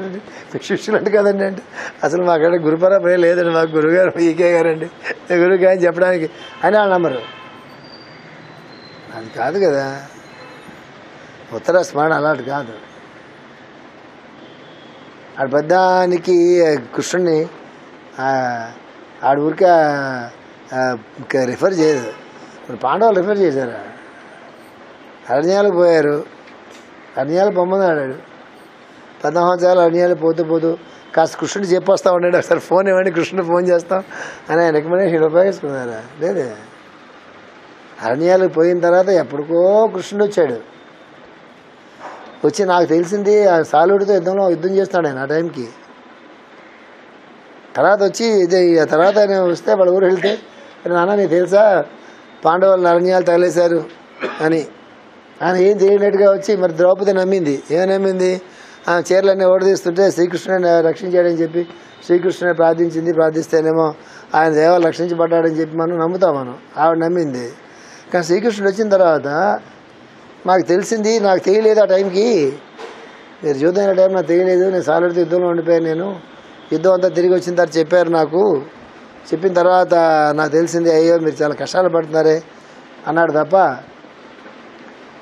శిష్యులు అంటే కదండి అంటే అసలు మాకక్కడ గురుపరంపర లేదండి, మాకు గురువుగారు ఈకే గారండి, గురువు గారు చెప్పడానికి అని వాళ్ళ నంబరు. అది కాదు కదా, ఉత్తర స్మరణ అలాంటి కాదు. ఆడ పెద్దానికి కృష్ణుడిని ఆడ ఊరికే రిఫర్ చేయదు. ఇప్పుడు పాండవులు రిఫర్ చేశారు, అరణ్యాలకు పోయారు, అరణ్యాలు పొమ్మని ఆడాడు. 14 సంవత్సరాలు అరణ్యాలు పోతూ కాస్త కృష్ణుడు చెప్పొస్తా ఉన్నాడు. ఒకసారి ఫోన్ ఇవ్వండి, కృష్ణుడు ఫోన్ చేస్తాం అని ఆయన రికమెండేషన్ ఉపయోగించుకున్నారా? లేదే. అరణ్యాలకు పోయిన తర్వాత ఎప్పటికో కృష్ణుడు వచ్చి నాకు తెలిసింది ఆ సాలుడితో యుద్ధం చేస్తున్నాడు ఆయన ఆ టైంకి. తర్వాత వచ్చి తర్వాత ఆయన వస్తే వాళ్ళ ఊరు వెళ్తే, నాన్న నీకు తెలుసా పాండవులు అరణ్యాలు తగిలేశారు అని. ఆయన ఏం చేయలేట్టుగా వచ్చి మరి ద్రౌపది నమ్మింది. ఏం నమ్మింది? ఆ చీరలన్నీ ఓడదీస్తుంటే శ్రీకృష్ణుని రక్షించాడని చెప్పి శ్రీకృష్ణుని ప్రార్థిస్తేనేమో ఆయన దేవాలు రక్షించబడ్డాడని చెప్పి మనం నమ్ముతాం. ఆవిడ నమ్మింది. కానీ శ్రీకృష్ణుడు వచ్చిన తర్వాత నాకు తెలిసింది, నాకు తెలియలేదు ఆ టైంకి, మీరు యుద్ధం టైం నాకు తెలియలేదు, నేను సాలుడితో యుద్ధంలో ఉండిపోయాను, నేను యుద్ధం అంతా తిరిగి వచ్చిన తర్వాత చెప్పారు నాకు చెప్పిన తర్వాత నాకు తెలిసింది, అయ్యో మీరు చాలా కష్టాలు పడుతున్నారే అన్నాడు తప్ప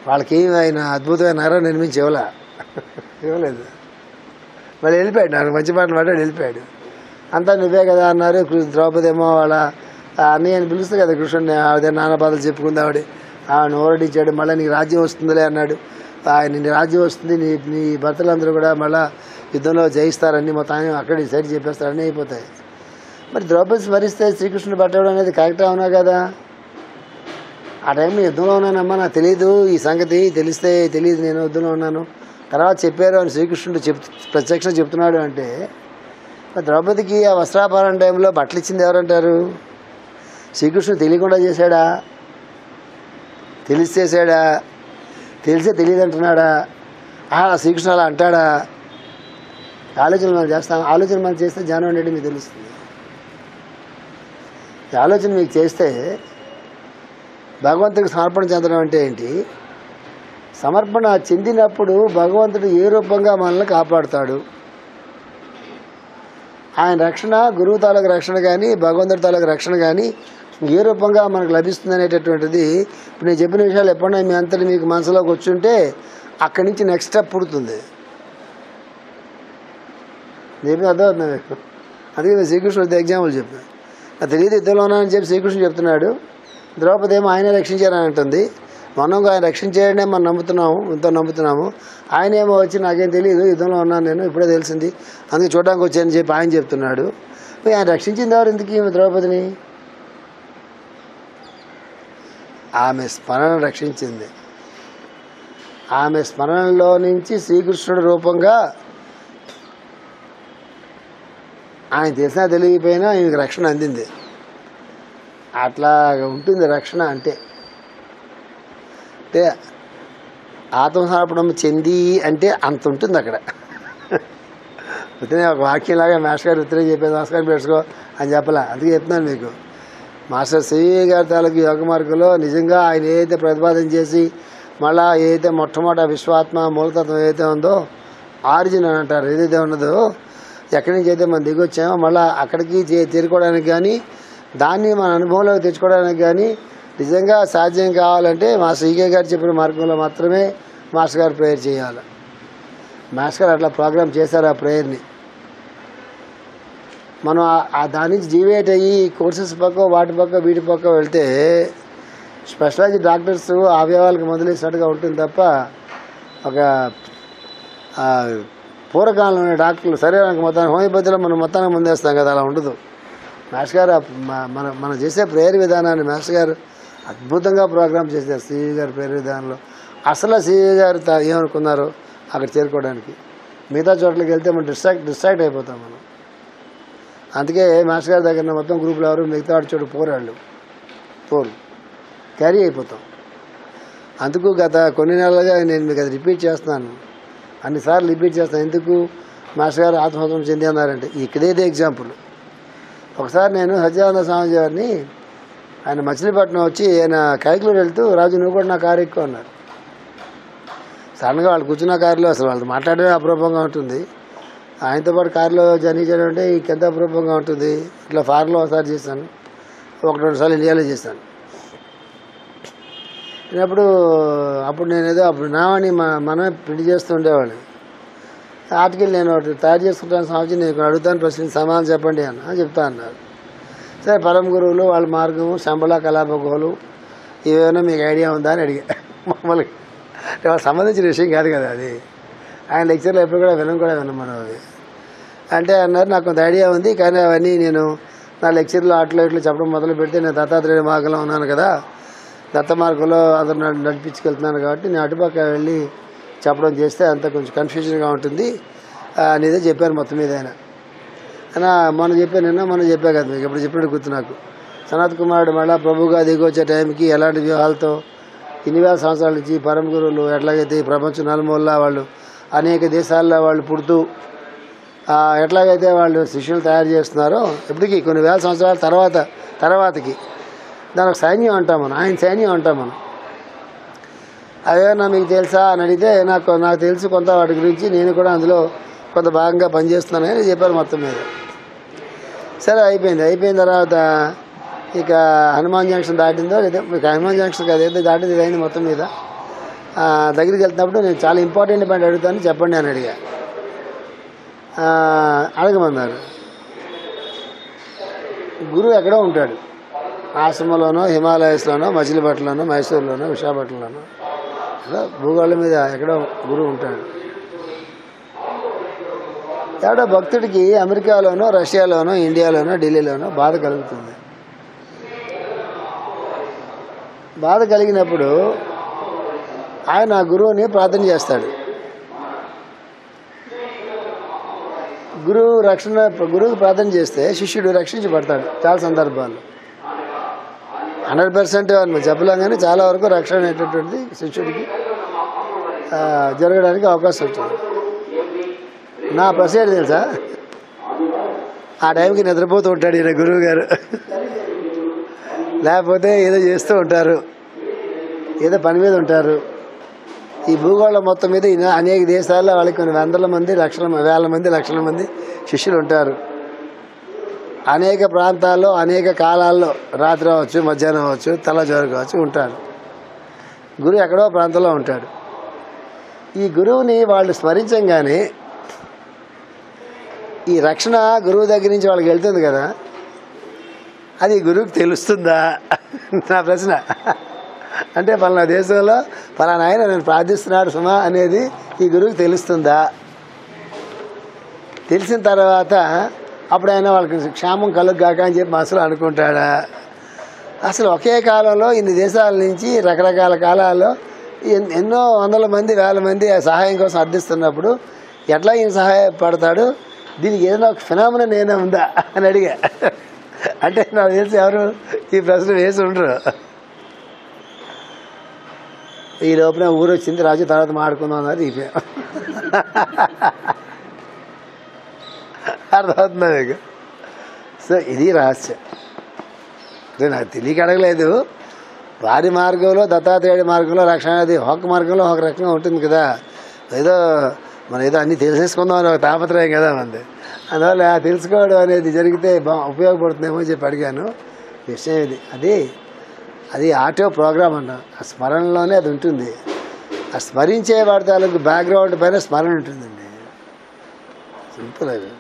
వాళ్ళకి ఆయన అద్భుతమైన నగరం నిర్మించి ఇవ్వలేదు. మళ్ళీ వెళ్ళిపోయాడు, నాకు మంచి మాటలు మాట్లాడి వెళ్ళిపోయాడు. అంతా నువ్వే కదా అన్నారు. ద్రౌపది ఏమో వాళ్ళ అన్నయ్యని పిలుస్తుంది కదా కృష్ణుడిని, అదే నాన్న బాధలు చెప్పుకుంది ఆవిడ ఓరడించాడు. మళ్ళీ నీకు రాజ్యం వస్తుందిలే అన్నాడు. నీ రాజ్యం వస్తుంది, నీ భర్తలందరూ కూడా మళ్ళీ యుద్ధంలో జయిస్తారని మొత్తం ఆయన అక్కడ సైడ్ చెప్పేస్తారని అయిపోతాయి. మరి ద్రౌపది స్మరిస్తే శ్రీకృష్ణుడు పట్టడం అనేది కరెక్టే అవునా కదా? ఆ టైంలో యుద్ధంలో ఉన్నానమ్మా, నాకు తెలియదు ఈ సంగతి, తెలియదు నేను యుద్ధంలో ఉన్నాను, తర్వాత చెప్పారు అని శ్రీకృష్ణుడు ప్రత్యక్షంగా చెప్తున్నాడు అంటే, ద్రౌపదికి ఆ వస్త్రాపహరణ టైంలో బట్టలు ఇచ్చింది ఎవరంటారు? శ్రీకృష్ణుడు తెలియకుండా చేశాడా? తెలిసి చేశాడా? తెలిసే తెలియదు అంటున్నాడా? శ్రీకృష్ణుడు అలా అంటాడా? ఆలోచనలు మనం చేస్తాం. ఆలోచన మనం చేస్తే జ్ఞానం అనేది మీకు తెలుస్తుంది. ఈ ఆలోచన మీకు చేస్తే భగవంతుడికి సమర్పణ చెందడం అంటే ఏంటి? సమర్పణ చెందినప్పుడు భగవంతుడు ఏ రూపంగా మనల్ని కాపాడుతాడు, ఆయన రక్షణ, గురువు తాలూకు రక్షణ కానీ భగవంతుడి తాలూకు రక్షణ కానీ ఏ రూపంగా మనకు లభిస్తుంది అనేటటువంటిది ఇప్పుడు నేను చెప్పిన విషయాలు ఎప్పుడైనా మీ అంతటి మీకు మనసులోకి వచ్చుంటే అక్కడి నుంచి నెక్స్ట్ స్టెప్ పుడుతుంది. చెప్పి అర్థమవుతుంది మీకు. అందుకే నేను శ్రీకృష్ణుడు ఎగ్జాంపుల్ చెప్పాను. నాకు తెలియదు యుద్ధంలో ఉన్నానని చెప్పి శ్రీకృష్ణుడు చెప్తున్నాడు. ద్రౌపది ఏమో ఆయనే రక్షించారని అంటుంది. మనం ఆయన రక్షించాడనే మనం నమ్ముతున్నాము. ఆయన ఏమో వచ్చి నాకేం తెలియదు, యుద్ధంలో ఉన్నాను నేను, ఇప్పుడే తెలిసింది, అందుకే చూడడానికి వచ్చానని చెప్పి ఆయన చెప్తున్నాడు. ఆయన రక్షించింది ఎవరు ఇందుకు ద్రౌపదిని? ఆమె స్మరణ రక్షించింది. ఆమె స్మరణలో నుంచి శ్రీకృష్ణుడి రూపంగా ఆయన తెలిసినా తెలియకపోయినా ఈమెకు రక్షణ అందింది. అట్లా ఉంటుంది రక్షణ అంటే. అంటే ఆత్మసమర్పణం చెంది అంటే అంత ఉంటుంది అక్కడ. ఉత్తనే ఒక వాక్యంలాగా మాస్టర్ గారు ఉత్తరే చెప్పేది, నమస్కారం పెట్టుకో అని చెప్పాలా. అందుకే చెప్తున్నాను మీకు, మాస్టర్ సివి గారి తాలూకు యోగ మార్గంలో నిజంగా ఆయన ఏదైతే ప్రతిపాదన చేసి మళ్ళా ఏదైతే మొట్టమొదటి విశ్వాత్మ మూలతత్వం ఏదైతే ఉందో, ఆరిజిన్ అని అంటారు, ఏదైతే ఉన్నదో ఎక్కడి నుంచి అయితే మనం దిగొచ్చామో మళ్ళీ అక్కడికి చేరుకోవడానికి కానీ దాన్ని మన అనుభవంలోకి తెచ్చుకోవడానికి కానీ నిజంగా సాధ్యం కావాలంటే మాస్టర్ ఈకే గారు చెప్పిన మార్గంలో మాత్రమే మాస్టర్ గారు ప్రేయర్ చేయాలి. మాస్టర్ గారు అట్లా ప్రోగ్రామ్ చేశారు. ఆ ప్రేయర్ని మనం దాని నుంచి జీవేట్ అయ్యి కోర్సెస్ పక్క వీటి పక్క వెళ్తే స్పెషలైజ్డ్ డాక్టర్స్ అవయవాలకు మొదలేసినట్టుగా ఉంటుంది తప్ప ఒక పూర్వకాలంలో ఉన్న డాక్టర్లు శరీరానికి మొత్తానికి హోమియోపతిలో మనం మొత్తానికి ముందేస్తాం కదా, అలా ఉండదు. మాస్టర్ గారు మనం చేసే ప్రేయర్ విధానాన్ని మాస్టర్ గారు అద్భుతంగా ప్రోగ్రామ్ చేశారు. సివి గారి ప్రేయర్ విధానంలో అసలు సివి గారు ఏమనుకున్నారో అక్కడ చేరుకోవడానికి, మిగతా చోట్లకి వెళ్తే మనం డిస్ట్రాక్ట్ అయిపోతాం మనం. అందుకే మాస్టర్ గారి దగ్గర మొత్తం గ్రూపులు ఎవరు మిగతా వాడి చోటు పోరు క్యారీ అయిపోతాం. అందుకు గత కొన్ని నెలలుగా నేను మీకు అది రిపీట్ చేస్తున్నాను, అన్నిసార్లు రిపీట్ చేస్తాను. ఎందుకు? మాస్టర్ గారు ఆత్మహత్యం చెంది అన్నారంటే ఇక్కడేదే ఎగ్జాంపుల్. ఒకసారి నేను సత్యానంద స్వామి గారిని, ఆయన మచిలీపట్నం వచ్చి ఆయన కైకులూరు వెళ్తూ, రాజు నువ్వు కూడా నా కారు ఎక్కువ అన్నారు. సడన్గా వాళ్ళు కూర్చున్న కారులో అసలు వాళ్ళు మాట్లాడమే అపరూపంగా ఉంటుంది. ఆయనతో పాటు కారులో జర్నీ చేయడం అంటే ఇంకెంత అపరూపంగా ఉంటుంది. ఇట్లా ఫారెన్లో ఒకసారి చేశాను, 1-2 సార్లు ఇండియాలో చేశాను. అప్పుడు నేనేదో అప్పుడు నావని మనమే ప్రింట్ చేస్తూ ఉండేవాళ్ళు. ఆర్టికల్ నేను ఒకటి తయారు చేసుకుంటాను స్వామిజీ, నేను అడుగుతాను, ప్రశ్నకి సమాధానం చెప్పండి అని చెప్తా అన్నారు. సరే, పరమ గురువులు వాళ్ళ మార్గము, శంబళ కళాపగోలు ఇవేమైనా మీకు ఐడియా ఉందా అని అడిగా. మామూలుగా వాళ్ళకి సంబంధించిన విషయం కాదు కదా అది. ఆయన లెక్చర్లో ఎప్పుడు కూడా వినం మనం అవి అంటే అన్నారు. నాకు కొంత ఐడియా ఉంది, కానీ అవన్నీ నేను నా లెక్చర్లో అట్లా ఇట్లా చెప్పడం మొదలు పెడితే నేను దత్తాత్రేయ మార్గంలో ఉన్నాను కదా, దత్త మార్గంలో అందరూ నడిపించుకెళ్తున్నాను కాబట్టి నేను అటుపక్క వెళ్ళి చెప్పడం చేస్తే అంత కొంచెం కన్ఫ్యూజన్గా ఉంటుంది అనేదే చెప్పాను మొత్తం మీద. ఆయన మొన్న చెప్పా కదా మీకు, ఎప్పుడు చెప్పినట్టు గుర్తు నాకు. సనత్ కుమారుడు మళ్ళీ ప్రభుగా దిగొచ్చే టైంకి ఎలాంటి వ్యూహాలతో ఇన్ని వేల సంవత్సరాల నుంచి పరమ గురువులు ఎట్లాగైతే ఈ ప్రపంచం నలుమూలలా వాళ్ళు అనేక దేశాల్లో వాళ్ళు పుడుతూ ఎట్లాగైతే వాళ్ళు శిష్యులు తయారు చేస్తున్నారో ఇప్పటికీ కొన్ని వేల సంవత్సరాల తర్వాతకి దానికి సైన్యం అంటాం మనం, ఆయన సైన్యం అంటాం మనం. అవేనా మీకు తెలుసా అని అడిగితే నాకు తెలుసు కొంత వాటి గురించి, నేను కూడా అందులో కొంత భాగంగా పనిచేస్తున్నానని చెప్పారు మొత్తం మీద. సరే అయిపోయిన తర్వాత ఇక హనుమాన్ జంక్షన్ దాటిందో లేదా హనుమాన్ జంక్షన్ కాదు ఏదో దాటింది ఇదైంది మొత్తం మీద. దగ్గరికి వెళ్తున్నప్పుడు నేను చాలా ఇంపార్టెంట్ పాయింట్ అడుగుతాను చెప్పండి అని అడిగా. అడగమన్నారు. గురువు ఎక్కడో ఉంటాడు, ఆశ్రమంలోనో హిమాలయస్లోనో మచిలీపట్నంలోనో మైసూరులోనో విశాఖపట్నంలోనో భూగోళం మీద ఎక్కడో గురువు ఉంటాడు. ఎవడో భక్తుడికి అమెరికాలోనో రష్యాలోనో ఇండియాలోనో ఢిల్లీలోనో బాధ కలుగుతుంది. బాధ కలిగినప్పుడు ఆయన ఆ గురువుని ప్రార్థన చేస్తాడు. గురువుకి ప్రార్థన చేస్తే శిష్యుడు రక్షించబడతాడు. చాలా సందర్భాల్లో 100% అని చెప్పలేం, కానీ చాలా వరకు రక్షణ అనేటటువంటిది శిష్యుడికి జరగడానికి అవకాశం ఉంటుంది. నా ప్రశ్న తెలుసా, ఆ టైంకి నిద్రపోతూ ఉంటాడు ఈయన గురువు గారు, లేకపోతే ఏదో చేస్తూ ఉంటారు, ఏదో పని మీద ఉంటారు. ఈ భూగోళం మొత్తం మీద అనేక దేశాల్లో వాళ్ళకి కొన్ని వందల మంది వేల మంది లక్షల మంది శిష్యులు ఉంటారు. అనేక ప్రాంతాల్లో అనేక కాలాల్లో రాత్రి అవ్వచ్చు, మధ్యాహ్నం అవ్వచ్చు, తెల్లజోరు కావచ్చు ఉంటారు. గురువు ఎక్కడో ప్రాంతంలో ఉంటాడు. ఈ గురువుని వాళ్ళు స్మరించంగానే ఈ రక్షణ గురువు దగ్గర నుంచి వాళ్ళకి వెళ్తుంది కదా, అది గురువుకి తెలుస్తుందా నా ప్రశ్న. అంటే పలానా దేశంలో పలానా ఆయన నేను ప్రార్థిస్తున్నాడు సుమా అనేది ఈ గురువుకి తెలుస్తుందా? తెలిసిన తర్వాత అప్పుడు ఆయన వాళ్ళకి క్షేమం కలుగుగాక అని చెప్పి మనసులో అనుకుంటాడా? అసలు ఒకే కాలంలో ఇన్ని దేశాల నుంచి రకరకాల కాలాల్లో ఎన్నో వందల మంది వేల మంది సహాయం కోసం అర్థిస్తున్నప్పుడు ఎట్లా ఈయన సహాయపడతాడు? దీనికి ఏదైనా ఒక ఫినామినన్ ఏమైనా ఉందా అని అడిగా. అంటే నాకు తెలిసి ఎవరు ఈ ప్రశ్న వేసి ఉండరు. ఈ లోపల ఊరు వచ్చింది, రాజు తర్వాత మాడుకుందాం అన్నారు. ఈ అర్థమవుతుందా మీకు? సో ఇది రహస్యం. అంటే నాకు తెలియక అడగలేదు. వారి మార్గంలో దత్తాత్రేయుడి మార్గంలో రక్షణది ఒక మార్గంలో ఒక రకంగా ఉంటుంది కదా. ఏదో మనం ఏదో అన్నీ తెలిసేసుకుందాం అని ఒక తాపత్రయం కదా మంది. అందువల్ల తెలుసుకోవడం అనేది జరిగితే ఉపయోగపడుతుందేమో అని చెప్పి అడిగాను. విషయం ఇది. అది ఆటో ప్రోగ్రామ్ అన్న. ఆ స్మరణలోనే అది ఉంటుంది. ఆ స్మరించే వాడి తాలూకు బ్యాక్గ్రౌండ్ పైన స్మరణ ఉంటుందండి. సింపుల్ అది.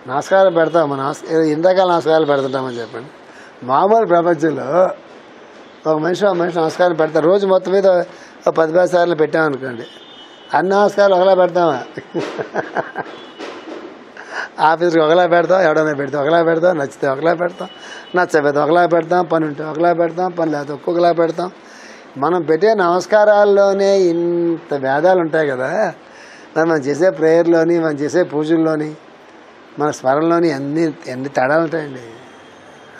నమస్కారం పెడతాం, మన ఇంతకాలం నమస్కారాలు పెడుతుంటామని చెప్పండి. మామూలు ప్రపంచంలో ఒక మనిషి నమస్కారం పెడతారు. రోజు మొత్తం మీద 10 సార్లు పెట్టామనుకోండి, అన్ని నమస్కారాలు ఒకలా పెడతామా? ఆఫీస్కి ఒకలా పెడతాం, ఎవడైనా పెడితే ఒకలా పెడతాం, నచ్చితే ఒకలా పెడతాం, నచ్చకపోతే ఒకలా పెడతాం, పని ఉంటే ఒకలా పెడతాం, పని లేకపోతే ఒక్కొక్కలా పెడతాం. మనం పెట్టే నమస్కారాల్లోనే ఇంత భేదాలు ఉంటాయి కదా. మనం చేసే ప్రేయర్లోని, మనం చేసే పూజల్లోని, మన స్మరణలోని ఎన్ని తేడాలు ఉంటాయండి.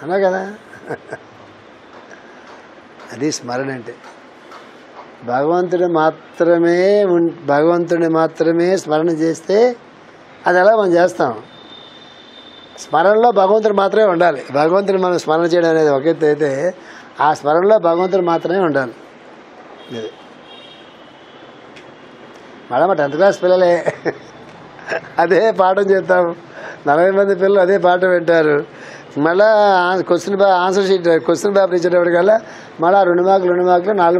అలా కదా. అది స్మరణ అంటే భగవంతుడిని మాత్రమే స్మరణ చేస్తే అది ఎలా మనం చేస్తాం? స్మరణలో భగవంతుడు మాత్రమే ఉండాలి. భగవంతుని మనం స్మరణ చేయడం అనేది ఒక ఎత్తు అయితే, ఆ స్మరణలో భగవంతుడు మాత్రమే ఉండాలి. మళ్ళీ మా 10th క్లాస్ పిల్లలే అదే పాఠం చెప్తాము. 40 మంది పిల్లలు అదే పాఠం వింటారు. మళ్ళీ క్వశ్చన్ పేపర్ ఇచ్చేటప్పటికల్లా మళ్ళీ 2 మార్కులు 4 మార్కులు 4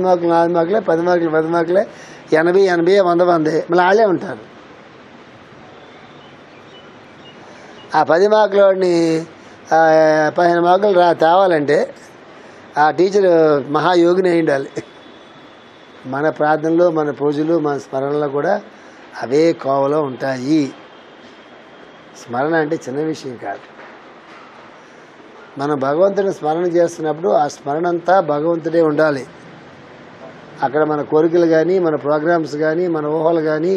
మార్కులే, 10 మార్కులు 10 మార్కులే, 80 100 మంది మళ్ళీ వాళ్ళే ఉంటారు. ఆ 10 మార్కులని 15 మార్కులు తేవాలంటే ఆ టీచర్ మహాయోగిని అయి ఉండాలి. మన ప్రార్థనలు, మన పూజలు, మన స్మరణలో కూడా అవే కోవలో ఉంటాయి. స్మరణ అంటే చిన్న విషయం కాదు. మనం భగవంతుని స్మరణ చేస్తున్నప్పుడు ఆ స్మరణ అంతా భగవంతుడే ఉండాలి. అక్కడ మన కోరికలు కానీ, మన ప్రోగ్రామ్స్ కానీ, మన ఊహలు కానీ,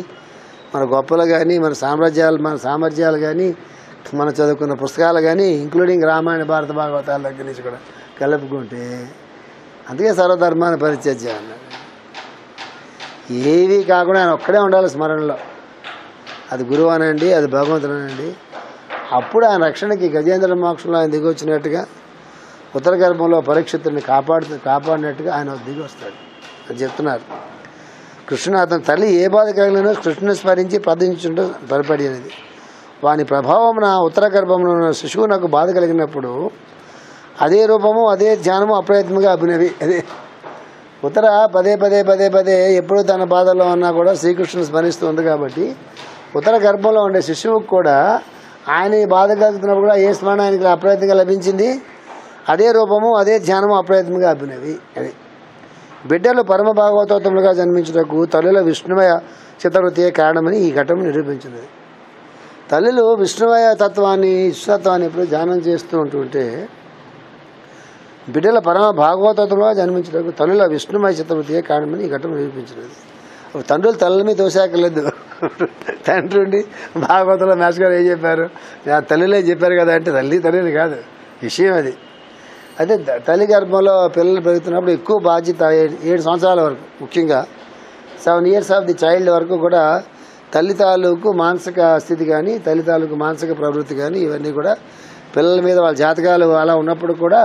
మన గొప్పలు కానీ, మన సామర్థ్యాలు కానీ, మన చదువుకున్న పుస్తకాలు కానీ, ఇంక్లూడింగ్ రామాయణ భారత భాగవతాల దగ్గర నుంచి కూడా కలుపుకుంటే, అందుకే సర్వధర్మాన్ని పరిత్యజ్య అన్నాడు. ఏవి కాకుండా ఆయన ఒక్కడే ఉండాలి స్మరణలో. అది గురువు అనండి, అది భగవంతుడు అనండి. అప్పుడు ఆయన రక్షణకి గజేంద్ర మోక్షంలో ఆయన దిగి వచ్చినట్టుగా, ఉత్తర గర్భంలో పరీక్షితుడిని కాపాడినట్టుగా ఆయన దిగి వస్తాడు అని చెప్తున్నారు. కృష్ణుడు అతని తల్లి ఏ బాధ కలిగినో కృష్ణుని స్మరించి ప్రార్థించుంటూ బలపడి అనేది వాని ప్రభావమున ఉత్తర గర్భంలో ఉన్న శిశువు నాకు బాధ కలిగినప్పుడు అదే రూపము అదే ధ్యానము అప్రయత్నంగా అభినవి. అదే ఉత్తర పదే పదే పదే పదే ఎప్పుడు తన బాధల్లో ఉన్నా కూడా శ్రీకృష్ణుని స్మరిస్తూ ఉంది కాబట్టి ఉత్తర గర్భంలో ఉండే శిశువుకు కూడా ఆయన బాధ కలుగుతున్నప్పుడు కూడా ఏ స్మరణ ఆయనకి అప్రయత్నంగా లభించింది, అదే రూపము అదే ధ్యానము అప్రయత్నంగా అభినవి. అది బిడ్డలు పరమ భాగవతోత్తములుగా జన్మించుటకు తల్లుల విష్ణుమయ చిత్తవృత్తియే కారణమని ఈ ఘటన నిరూపించినది. తల్లులు విష్ణుమయ తత్వాన్ని ఇష్టతత్వాన్ని ఎప్పుడు ధ్యానం చేస్తూ ఉంటుంటే బిడ్డల పరమ భాగవతోత్తములుగా జన్మించుటకు తల్లుల విష్ణుమయ చిత్తవృత్తియే కారణమని ఈ ఘటన నిరూపించినది. తండ్రులు తల్లి మీద తోసాకలేదు. తండ్రి ఉండి భాగవతంలో మేష్ గారు ఏం చెప్పారు, తల్లిలే చెప్పారు కదా అంటే తల్లిని కాదు విషయం అది. అదే తల్లి గర్భంలో పిల్లలు పెరుగుతున్నప్పుడు ఎక్కువ బాధ్యత 7 సంవత్సరాల వరకు, ముఖ్యంగా 7 years ఆఫ్ ది చైల్డ్ వరకు కూడా తల్లి తాలూకు మానసిక స్థితి కానీ తల్లి తాలూకు మానసిక ప్రవృత్తి కానీ ఇవన్నీ కూడా పిల్లల మీద వాళ్ళ జాతకాలు అలా ఉన్నప్పుడు కూడా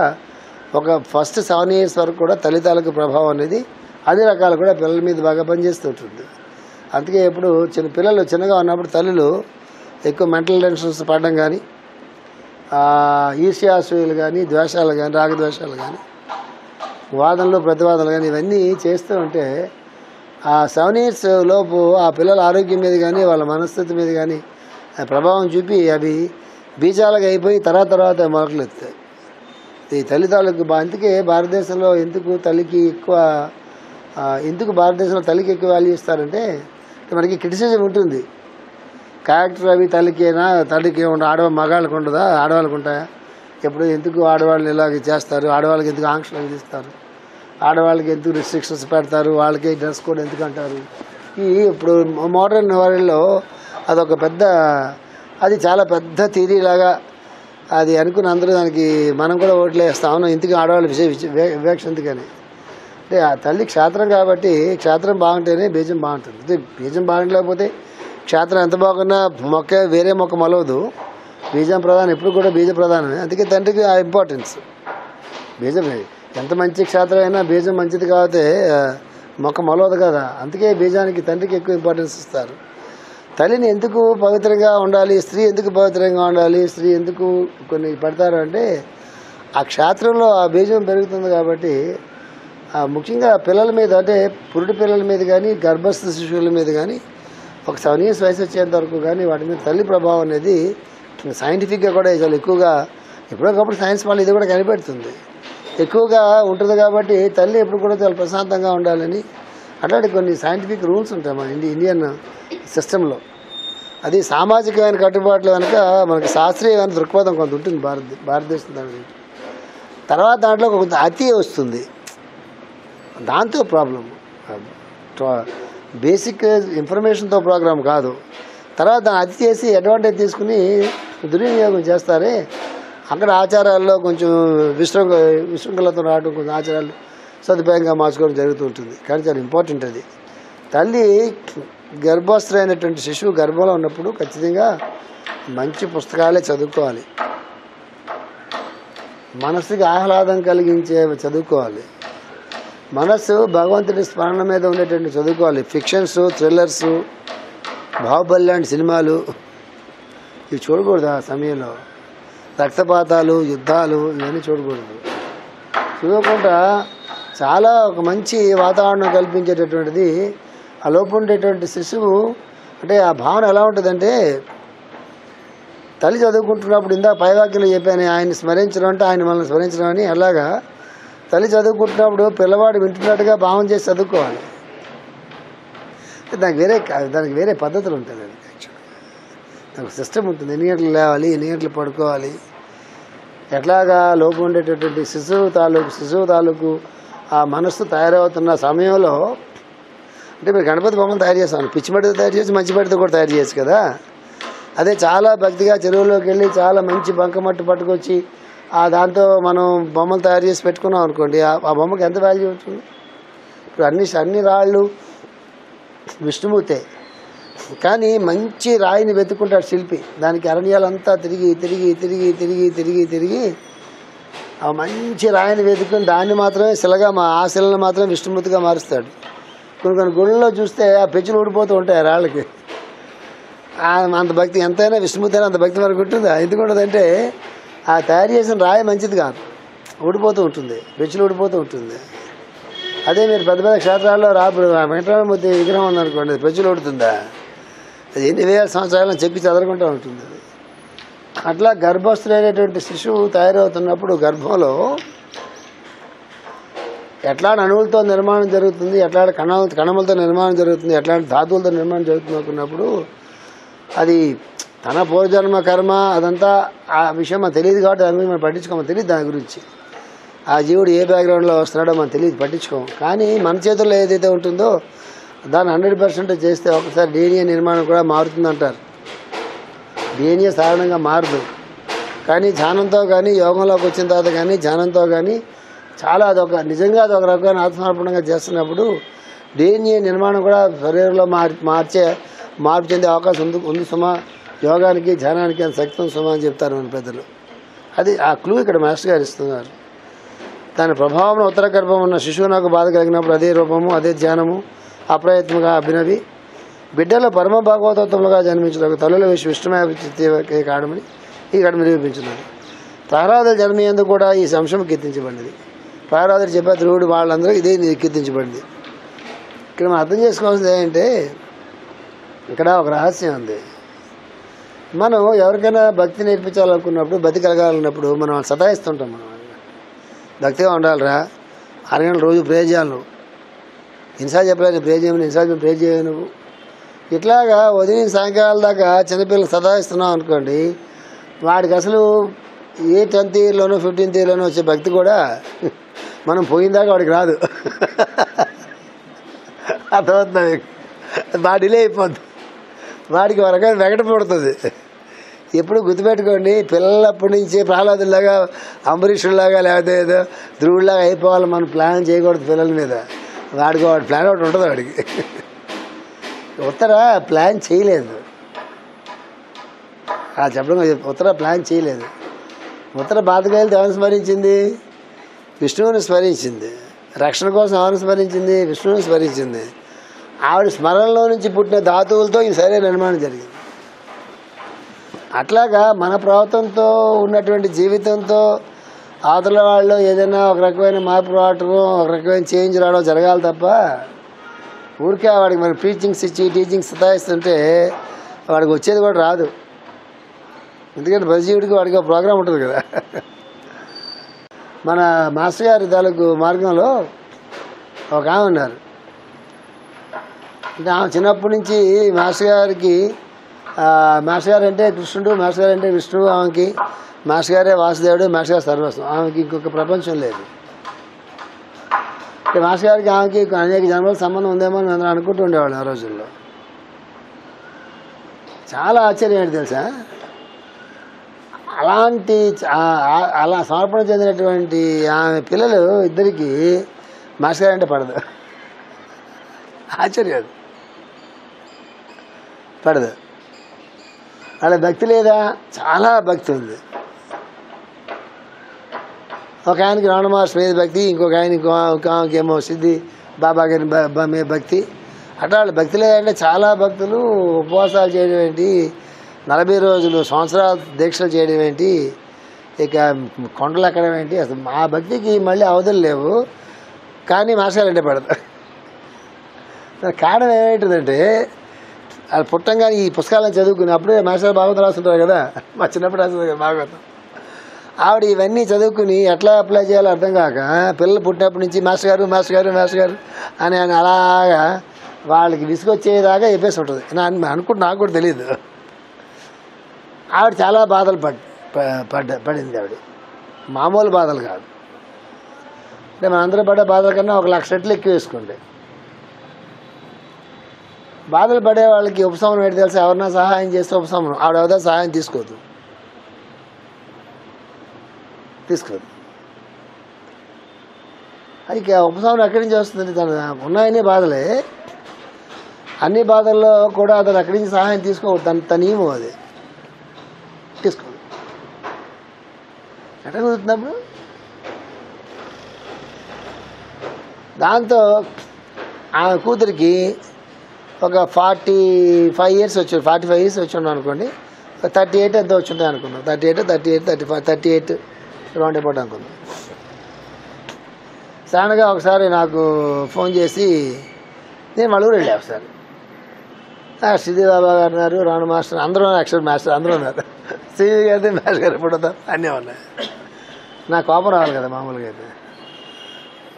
ఒక ఫస్ట్ 7 years వరకు కూడా తల్లి తాలూకు ప్రభావం అనేది అన్ని రకాలు కూడా పిల్లల మీద బాగా పనిచేస్తుంటుంది. అందుకే ఎప్పుడు పిల్లలు చిన్నగా ఉన్నప్పుడు తల్లులు ఎక్కువ మెంటల్ టెన్షన్స్ పడడం కానీ ఈర్ష్యాసూయలు కానీ ద్వేషాలు కానీ రాగద్వేషాలు కానీ వాదనలు ప్రతివాదనలు కానీ ఇవన్నీ చేస్తూ ఉంటే ఆ 7 years లోపు ఆ పిల్లల ఆరోగ్యం మీద కానీ వాళ్ళ మనస్థితి మీద కానీ ప్రభావం చూపి అవి బీజాలుగా అయిపోయి తర్వాత మొలకలు ఎత్తాయి. ఈ తల్లి తాలూకు అందుకే భారతదేశంలో ఎందుకు భారతదేశంలో తల్లికి ఎక్కువ వాల్యూ ఇస్తారంటే మనకి క్రిటిసిజం ఉంటుంది. క్యారెక్టర్ అవి తల్లికి ఉండదు, మగాళ్ళకు ఉండదా, ఆడవాళ్ళకు ఉంటాయా, ఎప్పుడు ఎందుకు ఆడవాళ్ళని ఇలాగ చేస్తారు, ఆడవాళ్ళకి ఎందుకు ఆంక్షలు విధిస్తారు, ఆడవాళ్ళకి ఎందుకు రిస్ట్రిక్షన్స్ పెడతారు, వాళ్ళకి డ్రెస్ కోడ్ ఎందుకు అంటారు. ఇప్పుడు మోడర్న్ వరల్డ్లో అది చాలా పెద్ద థియరీ లాగా అది అనుకుని అందరూ దానికి మనం కూడా ఓట్లు వేస్తాము. ఇందుకు ఆడవాళ్ళ వివేక్ష ఎందుకని అంటే ఆ తల్లి క్షేత్రం కాబట్టి క్షేత్రం బాగుంటేనే బీజం బాగుంటుంది. అంటే బీజం బాగుండలేకపోతే క్షేత్రం ఎంత బాగున్నా వేరే మొక్క మొలవదు. బీజం ప్రధానం ఎప్పుడు కూడా బీజ ప్రధానమే. అందుకే తండ్రికి ఆ ఇంపార్టెన్స్. బీజం ఎంత మంచి క్షేత్రం అయినా బీజం మంచిది కాకపోతే మొక్క మొలవదు కదా. అందుకే బీజానికి తండ్రికి ఎక్కువ ఇంపార్టెన్స్ ఇస్తారు. తల్లిని ఎందుకు పవిత్రంగా ఉండాలి, స్త్రీ ఎందుకు పవిత్రంగా ఉండాలి, స్త్రీ ఎందుకు కొన్ని పెడతారు అంటే ఆ క్షేత్రంలో ఆ బీజం పెరుగుతుంది కాబట్టి ముఖ్యంగా పిల్లల మీద అంటే పురుటి పిల్లల మీద కానీ గర్భస్థ శిశువుల మీద కానీ ఒక 7 years వయసు వచ్చేంత వరకు కానీ వాటి మీద తల్లి ప్రభావం అనేది సైంటిఫిక్గా కూడా చాలా ఎక్కువగా ఎప్పుడొకప్పుడు సైన్స్ వాళ్ళు ఇది కూడా కనిపెడుతుంది ఎక్కువగా ఉంటుంది. కాబట్టి తల్లి ఎప్పుడు కూడా చాలా ప్రశాంతంగా ఉండాలని అట్లాంటి కొన్ని సైంటిఫిక్ రూల్స్ ఉంటాయి మన ఇండియన్ సిస్టంలో. అది సామాజికమైన కట్టుబాట్లు కనుక మనకి శాస్త్రీయమైన దృక్పథం కొంత ఉంటుంది భారతదేశం. తర్వాత దాంట్లో కొంత అతి వస్తుంది, దాంతో ప్రాబ్లం. బేసిక్ ఇన్ఫర్మేషన్తో ప్రోగ్రామ్ కాదు. తర్వాత దాన్ని అతి చేసి అడ్వాంటేజ్ తీసుకుని దుర్వినియోగం చేస్తారే, అక్కడ ఆచారాల్లో కొంచెం విశృంఖలతో రావడం, కొంచెం ఆచారాలు సదుపాయంగా మార్చుకోవడం జరుగుతూ ఉంటుంది. కానీ చాలా ఇంపార్టెంట్ అది. తల్లి గర్భస్థులైనటువంటి శిశువు గర్భంలో ఉన్నప్పుడు ఖచ్చితంగా మంచి పుస్తకాలే చదువుకోవాలి, మనసుకి ఆహ్లాదం కలిగించే చదువుకోవాలి, మనస్సు భగవంతుడి స్మరణ మీద ఉండేటువంటి చదువుకోవాలి. ఫిక్షన్స్, థ్రిల్లర్స్, బాహుబలి లాంటి సినిమాలు ఇవి చూడకూడదు. ఆ సమయంలో రక్తపాతాలు, యుద్ధాలు ఇవన్నీ చూడకూడదు. చూడకుండా చాలా ఒక మంచి వాతావరణం కల్పించేటటువంటిది ఆ లోపు ఉండేటువంటి శిశువు. అంటే ఆ భావన ఎలా ఉంటుందంటే తల్లి చదువుకుంటున్నప్పుడు ఇందాక పైవాక్యంలో చెప్పాను, ఆయన్ని స్మరించడం అంటే ఆయన మనల్ని స్మరించడం అని. అలాగా తల్లి చదువుకుంటున్నప్పుడు పిల్లవాడు వింటున్నట్టుగా భావం చేసి చదువుకోవాలి. దానికి వేరే పద్ధతులు ఉంటాయి. దానికి సిస్టమ్ ఉంటుంది. ఎన్ని గంటలు లేవాలి, ఎన్ని గంటలు పడుకోవాలి, ఎట్లాగా లోపు ఉండేటటువంటి శిశువు తాలూకు ఆ మనస్సు తయారవుతున్న సమయంలో. అంటే మీరు గణపతి బొమ్మను తయారు చేస్తాను, పిచ్చి మట్టితో తయారు చేసి మంచి మట్టితో కూడా తయారు చేయొచ్చు కదా. అదే చాలా భక్తిగా చెరువులోకి వెళ్ళి చాలా మంచి బంకమట్టు పట్టుకొచ్చి దాంతో మనం బొమ్మలు తయారు చేసి పెట్టుకున్నాం అనుకోండి, ఆ బొమ్మకి ఎంత వాల్యూ ఉంటుంది. ఇప్పుడు అన్ని రాళ్ళు విష్ణుమూర్తే, కానీ మంచి రాయిని వెతుక్కుంటాడు శిల్పి. దానికి అరణ్యాలంతా తిరిగి తిరిగి తిరిగి తిరిగి తిరిగి తిరిగి ఆ మంచి రాయిని వెతుక్కుని దాన్ని మాత్రమే శిలగా ఆ శిలను మాత్రమే విష్ణుమూర్తిగా మారుస్తాడు. కొన్ని గుళ్ళలో చూస్తే ఆ పెచ్చులు ఊడిపోతూ ఉంటాయి రాళ్ళకి. అంత భక్తి ఎంతైనా విష్ణుమూర్తి అయినా అంత భక్తి వరకు ఉంటుందా? ఎందుకు ఉండదంటే ఆ తయారు చేసిన రాయి మంచిది కాదు, ఊడిపోతూ ఉంటుంది, పెచ్చులు ఊడిపోతూ ఉంటుంది. అదే మీరు పెద్ద పెద్ద క్షేత్రాల్లో రాప్పుడు వెంకటరామమూర్తి విగ్రహం ఉందనుకోండి, పెచ్చులు ఊడుతుందా? అది ఎన్ని వేల సంవత్సరాలను చెక్కి చెదరకుంటూ ఉంటుంది. అట్లా గర్భస్థులైనటువంటి శిశువు తయారవుతున్నప్పుడు గర్భంలో ఎట్లాంటి అణువులతో నిర్మాణం జరుగుతుంది, ఎట్లాంటి కణములతో నిర్మాణం జరుగుతుంది, ఎట్లాంటి ధాతువులతో నిర్మాణం జరుగుతుంది అనుకున్నప్పుడు అది తన పూర్వజన్మ కర్మ అదంతా ఆ విషయం మనకు తెలియదు కాబట్టి దాని గురించి మనం పట్టించుకోమని తెలియదు. దాని గురించి ఆ జీవుడు ఏ బ్యాక్గ్రౌండ్లో వస్తున్నాడో మనకు తెలియదు, పట్టించుకోము. కానీ మన చేతుల్లో ఏదైతే ఉంటుందో దాన్ని 100% చేస్తే ఒకసారి DNA నిర్మాణం కూడా మారుతుందంటారు. DNA సాధారణంగా మారదు, కానీ ధ్యానంతో కానీ యోగంలోకి వచ్చిన తర్వాత కానీ ధ్యానంతో కానీ చాలా నిజంగా అదొక రకమైన ఆత్మార్పణంగా చేస్తున్నప్పుడు DNA నిర్మాణం కూడా శరీరంలో మార్పు చెందే అవకాశం ఉంది సుమా. యోగానికి ధ్యానానికి అంత శక్తి ఉంది సుమా అని చెప్తారు మన పెద్దలు. అది ఆ క్లూ ఇక్కడ మాస్టర్ గారు ఇస్తున్నారు. దాని ప్రభావం ఉత్తర గర్భం ఉన్న శిశువు నాకు బాధ కలిగినప్పుడు అదే రూపము, అదే ధ్యానము అప్రయత్నంగా అభినవి బిడ్డలో పరమ భాగవతత్వములుగా జన్మించడానికి తల్లుల విష్ణుమయ కాడమని ఇక్కడ నిరూపించున్నారు. ప్రహ్లాదుల జన్మయందు కూడా ఈ అంశం కీర్తించబడింది. ప్రహ్లాదుడు చెప్పే ధ్రువుడు వాళ్ళందరూ ఇదే కీర్తించబడింది. ఇక్కడ మనం అర్థం చేసుకోవాల్సింది ఏంటంటే ఇక్కడ ఒక రహస్యం ఉంది. మనం ఎవరికైనా భక్తి నేర్పించాలనుకున్నప్పుడు, భక్తి కలగాలన్నప్పుడు మనం సతాయిస్తుంటాం. మనం భక్తిగా ఉండాలిరా, 6 గంటలు రోజు ప్రే చేయాలి, నువ్వు ఇన్సార్లు చెప్పలేదు ప్రే చేయమని, ఇన్సార్లు ప్రే చేయవు నువ్వు. ఇట్లాగా ఉదయం సాయంకాలం దాకా చిన్నపిల్లలు సతాయిస్తున్నాం అనుకోండి, వాడికి అసలు ఏ 10th ఇయర్లోనో 15th ఇయర్లోనో వచ్చే భక్తి కూడా మనం పోయిందాకా వాడికి రాదు. అర్థమవుతుంది, బాగా డిలే అయిపోద్ది, వాడికి ఒక రకమైన వెగట పడుతుంది. ఎప్పుడు గుర్తుపెట్టుకోండి, పిల్లలప్పటి నుంచి ప్రహ్లాదులాగా అంబరీషుల్లాగా లేకపోతే ఏదో ధ్రువుడిలాగా అయిపోవాలి మనం ప్లాన్ చేయకూడదు పిల్లల మీద. వాడికి వాడి ప్లాన్ ఒకటి ఉంటుంది. వాడికి ఉత్తర ప్లాన్ చేయలేదు, చెప్పడం ఉత్తర ప్లాన్ చేయలేదు. ఉత్తర బాధకాయలతో ఎవరిని స్మరించింది? విష్ణువుని స్మరించింది. రక్షణ కోసం ఎవరిని స్మరించింది? విష్ణువుని స్మరించింది. ఆవిడ స్మరణలో నుంచి పుట్టిన ధాతువులతో ఈ శరీర నిర్మాణం జరిగింది. అట్లాగా మన ప్రవర్తనతో ఉన్నటువంటి జీవితంతో అవతల వాళ్ళు ఏదైనా ఒక రకమైన మార్పు రావటం, ఒక రకమైన చేంజ్ రావడం జరగాలి తప్ప ఊరికే వాడికి మన టీచింగ్స్ ఇచ్చి టీచింగ్స్ సతాయిస్తుంటే వాడికి వచ్చేది కూడా రాదు. ఎందుకంటే ప్రతిజీవుడికి వాడికి ఒక ప్రోగ్రాం ఉంటుంది కదా. మన మాస్టర్ గారి తాలూకు మార్గంలో ఒక ఆమె ఉన్నారు. అంటే ఆమె చిన్నప్పటి నుంచి మాస్టర్ గారికి, మాస్టర్ గారు అంటే కృష్ణుడు, మాస్టర్ గారు అంటే విష్ణువు, ఆమెకి మాస్టర్ గారే వాసుదేవుడు, మాస్టర్ గారు సర్వస్వం, ఆమెకి ఇంకొక ప్రపంచం లేదు. అంటే మాస్టర్ గారికి ఆమెకి అనేక జన్మల సంబంధం ఉందేమో అని అందరూ అనుకుంటూ ఉండేవాళ్ళు ఆ రోజుల్లో. చాలా ఆశ్చర్యం ఏంటి తెలుసా, అలా సమర్పణ చెందినటువంటి ఆమె పిల్లలు ఇద్దరికి మాస్టర్ గారు అంటే పడదు. ఆశ్చర్యం, పడదు. వాళ్ళ భక్తి లేదా? చాలా భక్తి ఉంది. ఒక ఆయనకి రమణ మహర్షి మీద భక్తి, ఇంకొక ఆయనకి ఏమో సిద్ధి బాబా గారి మీద భక్తి. అట్లా వాళ్ళ భక్తి లేదంటే చాలా భక్తులు ఉపవాసాలు చేయడం ఏంటి, 40 రోజులు సంవత్సరాలు దీక్షలు చేయడం ఏంటి, ఇక కొండలు ఎక్కడం ఏంటి, అసలు మా భక్తికి మళ్ళీ అవధులు లేవు. కానీ మాస్టర్ అంటే పడదు. కారణం ఏమైంటుందంటే అది పుట్టంగానే ఈ పుస్తకాలను చదువుకుని అప్పుడే మాస్టర్ భాగవతం రాస్తుంటారు కదా, మా చిన్నప్పుడు రాస్తుంది కదా భాగవతం. ఆవిడ ఇవన్నీ చదువుకుని ఎట్లా అప్లై చేయాలో అర్థం కాక పిల్లలు పుట్టినప్పటి నుంచి మాస్టర్ గారు మాస్టర్ గారు మాస్టర్ గారు అని అలాగా వాళ్ళకి విసుగొచ్చేదాకా చెప్పేసి ఉంటుంది. అనుకుంటే నాకు కూడా తెలియదు. ఆవిడ చాలా బాధలు పడింది. ఆవిడ మామూలు బాధలు కాదు. అంటే మనందరూ పడే బాధల కన్నా 1,00,000 రెట్లు ఎక్కువ వేసుకోండి. బాధలు పడే వాళ్ళకి ఉపశమనం ఏంటి తెలుసా? ఎవరన్నా సహాయం చేస్తే ఉపశమనం. ఆవిడ ఎవరైనా సహాయం తీసుకోదు. అది ఉపశమనం ఎక్కడి నుంచి వస్తుంది? తన ఉన్నాయనే బాధలే, అన్ని బాధల్లో కూడా అతను అక్కడి నుంచి సహాయం తీసుకోవద్దు. తన నియమం అది, తీసుకోదు. ఎట్లా కుదురుతున్నప్పుడు దాంతో ఆమె కూతురికి ఒక 45 years వచ్చి 45 years వచ్చి ఉన్నాం అనుకోండి. 38 ఎంతో వచ్చి ఉంటాయి అనుకున్నాం. 38 రౌండ్ అబౌట్ అనుకున్నాం. సడన్గా ఒకసారి నాకు ఫోన్ చేసి నేను మళ్ళీ వెళ్ళా ఒకసారి. శ్రీదేవిబాబా గారు ఉన్నారు, రాణు మాస్టర్ అందరూ ఉన్నారు, అక్షర్ మాస్టర్ అందరూ ఉన్నారు. శ్రీదేవి గారి మాస్టర్ గారు ఎప్పుడు వద్దాం అన్నీ ఉన్నాయి. నాకు కోపం రావాలి కదా మామూలుగా అయితే.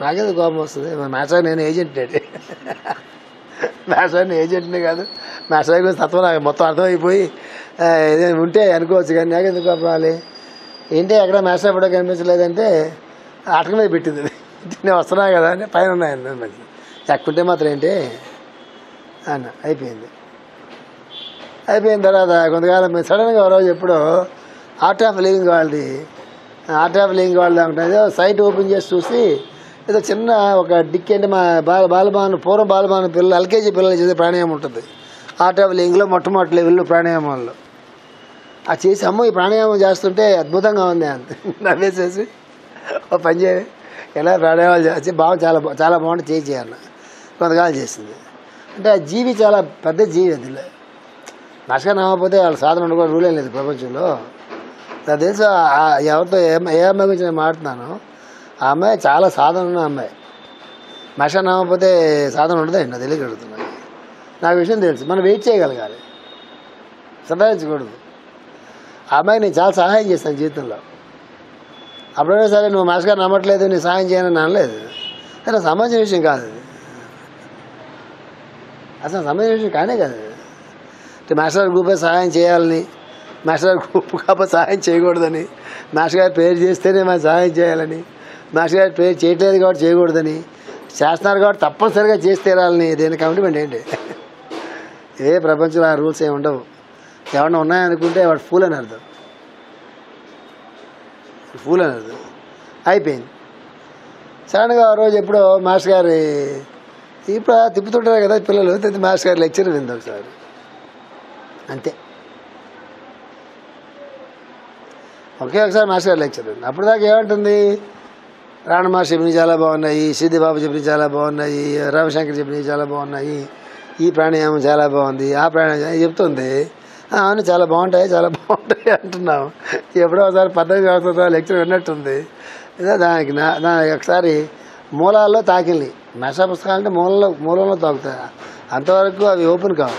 నాకేదో కోపం వస్తుంది. మాస్టర్ నేను ఏజెంట్ అండి. మాస్టర్ ఏజెంట్ని కాదు, మాస్టర్ గురించి తత్వం నాకు మొత్తం అర్థమైపోయి ఏదైనా ఉంటే అనుకోవచ్చు. కానీ నాకెందుకు కోపం రావాలి? ఏంటి ఎక్కడ మాస్టర్ ఫోటో కనిపించలేదంటే అటక మీద పెట్టింది. నేను వస్తున్నా కదా అని పైన ఉన్నాయన్న మంచి ఎక్కుంటే మాత్రం ఏంటి అన్న. అయిపోయిన తర్వాత కొంతకాలం సడన్గా ఒక రోజు ఎప్పుడో ఆర్ట్ ఆఫ్ లివింగ్ వాళ్ళది ఉంటుంది. సైట్ ఓపెన్ చేసి చూసి ఏదో చిన్న ఒక డిక్ అంటే మా పూర్వం బాలభవన పిల్లలు ఎల్కేజీ పిల్లలు చేసే ప్రాణాయామం ఉంటుంది. ఆర్ట్ ఆఫ్ లివింగ్లో మొట్టమొదటి లెవెల్లో ప్రాణాయామాల్లో అది చేసి అమ్మ ఈ ప్రాణాయామం చేస్తుంటే అద్భుతంగా ఉంది అంత నవ్వేసేసి ఓ పని చేయాలి ఎలా ప్రాణాయామాలు చేసి చాలా చాలా బాగుంటుంది చేయాలన్న. కొంతకాలం చేసింది. అంటే ఆ జీవి చాలా పెద్ద జీవి. అందులో నష్టం నమ్మకపోతే వాళ్ళ సాధన ఉండకూడదు, రూల్ ఏం లేదు ప్రపంచంలో. నాకు తెలుసు ఎవరితో ఏ అమ్మాయి గురించి నేను మాట్లాడుతున్నాను. ఆ అమ్మాయి చాలా సాధన ఉన్న అమ్మాయి. నష్టం నమ్మకపోతే సాధన ఉండదండి. నాకు తెలియగలుగుతున్నాను. నాకు విషయం తెలుసు. మనం వెయిట్ చేయగలగాలి, సంపాదించకూడదు. ఆ అమ్మాయికి నేను చాలా సహాయం చేస్తాను జీవితంలో. అప్పుడైనా సరే నువ్వు మాస్టర్ గారు నమ్మట్లేదు, నేను సహాయం చేయనని అనలేదు. అసలు సంబంధించిన విషయం కాదు అది. అసలు సంబంధించిన విషయం కానే కాదు. మాస్టర్ గారి గ్రూపే సహాయం చేయాలని, మాస్టర్ గారి గ్రూప్ కాకపోతే సహాయం చేయకూడదని, మాస్టర్ గారి పేరు చేస్తేనే మనం సహాయం చేయాలని, మాస్టర్ గారి పేరు చేయట్లేదు కాబట్టి చేయకూడదని, చేస్తున్నారు కాబట్టి తప్పనిసరిగా చేసి తీరాలని దేని కమిట్మెంట్ ఏంటి? ఏ ప్రపంచంలో ఆ రూల్స్ ఏమి ఉండవు. ఎవరన్నా ఉన్నాయనుకుంటే వాడు ఫూల్ అని అర్థం. అయిపోయింది. సడన్గా ఆ రోజు ఎప్పుడో మాస్టర్ గారి ఇప్పుడు తిప్పుతుంటారు కదా పిల్లలు, మాస్టర్ గారి లెక్చర్ వింది ఒకసారి అంతే. ఒకసారి మాస్టర్ గారి లెక్చర్ వింది. అప్పుడు దాకా ఏమంటుంది, రాణు మాస్టర్ చెప్పినవి చాలా బాగున్నాయి, శ్రీదేవిబాబు చెప్పినవి చాలా బాగున్నాయి, రవిశంకర్ చెప్పినవి చాలా బాగున్నాయి, ఈ ప్రాణాయామం చాలా బాగుంది, ఆ ప్రాణాయామం చెప్తుంది. అవును చాలా బాగుంటాయి అంటున్నాం. ఎప్పుడో ఒకసారి 18 సంవత్సరాల లెక్చర్ విన్నట్టుంది. దానికి దానికి ఒకసారి మూలాల్లో తాకింది. మెషా పుస్తకాలు అంటే మూలంలో తాకుతాయి. అంతవరకు అవి ఓపెన్ కావు.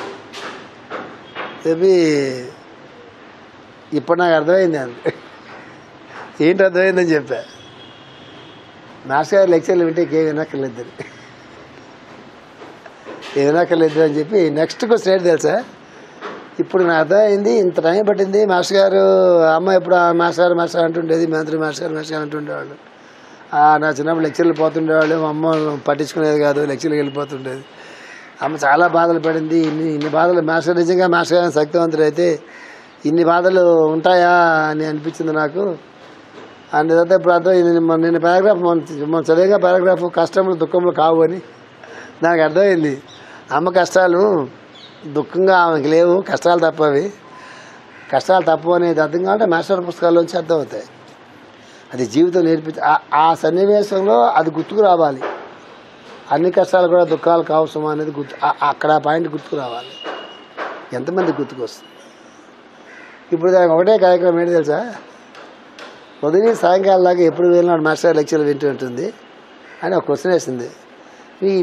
చెప్పి ఇప్పుడు నాకు అర్థమైంది. అంతే ఏంటి అర్థమైందని చెప్పా. మాస్టర్ గారి లెక్చర్లు వింటే ఏ వినక్కర్లేదు అని చెప్పి నెక్స్ట్ క్వశ్చన్ ఏంటి తెలుసా? ఇప్పుడు నాకు అర్థమైంది. ఇంత టైం పట్టింది. మాస్టర్ గారు అమ్మ ఎప్పుడు మాస్టర్ అంటుండేది, మంత్రి మాస్టర్ అంటుండేవాళ్ళు. నా చిన్నప్పుడు లెక్చర్లు పోతుండేవాళ్ళు. మా అమ్మ పట్టించుకునేది కాదు, లెక్చర్లకు వెళ్ళిపోతుండేది. అమ్మ చాలా బాధలు పడింది. ఇన్ని బాధలు మాస్టర్ నిజంగా మాస్టర్ గారు శక్తివంతుడు అయితే ఇన్ని బాధలు ఉంటాయా అని అనిపించింది నాకు. అండ్ తర్వాత ఇప్పుడు అర్థం నిన్న పారాగ్రాఫ్ మనం చదివిగా పారాగ్రాఫ్ కష్టములు దుఃఖములు కావు అని నాకు అర్థమైంది. అమ్మ కష్టాలు దుఃఖంగా ఆమెకి లేవు, కష్టాలు తప్పు అనేది అర్థం కావాలంటే మాస్టర్ పుస్తకాల్లోంచి అర్థమవుతాయి. అది జీవితం నేర్పించి ఆ సన్నివేశంలో అది గుర్తుకు రావాలి. అన్ని కష్టాలు కూడా దుఃఖాలు కావసమా అనేది అక్కడ ఆ పాయింట్ గుర్తుకు రావాలి. ఎంతమంది గుర్తుకు వస్తుంది? ఇప్పుడు దానికి ఒకటే కార్యక్రమం ఏంటి తెలుసా? ఉదయం సాయంకాలం దాకా ఎప్పుడు వెళ్ళినాడు మాస్టర్ లెక్చర్లు వింటూ ఉంటుంది అని ఒక క్వశ్చన్ వేసింది.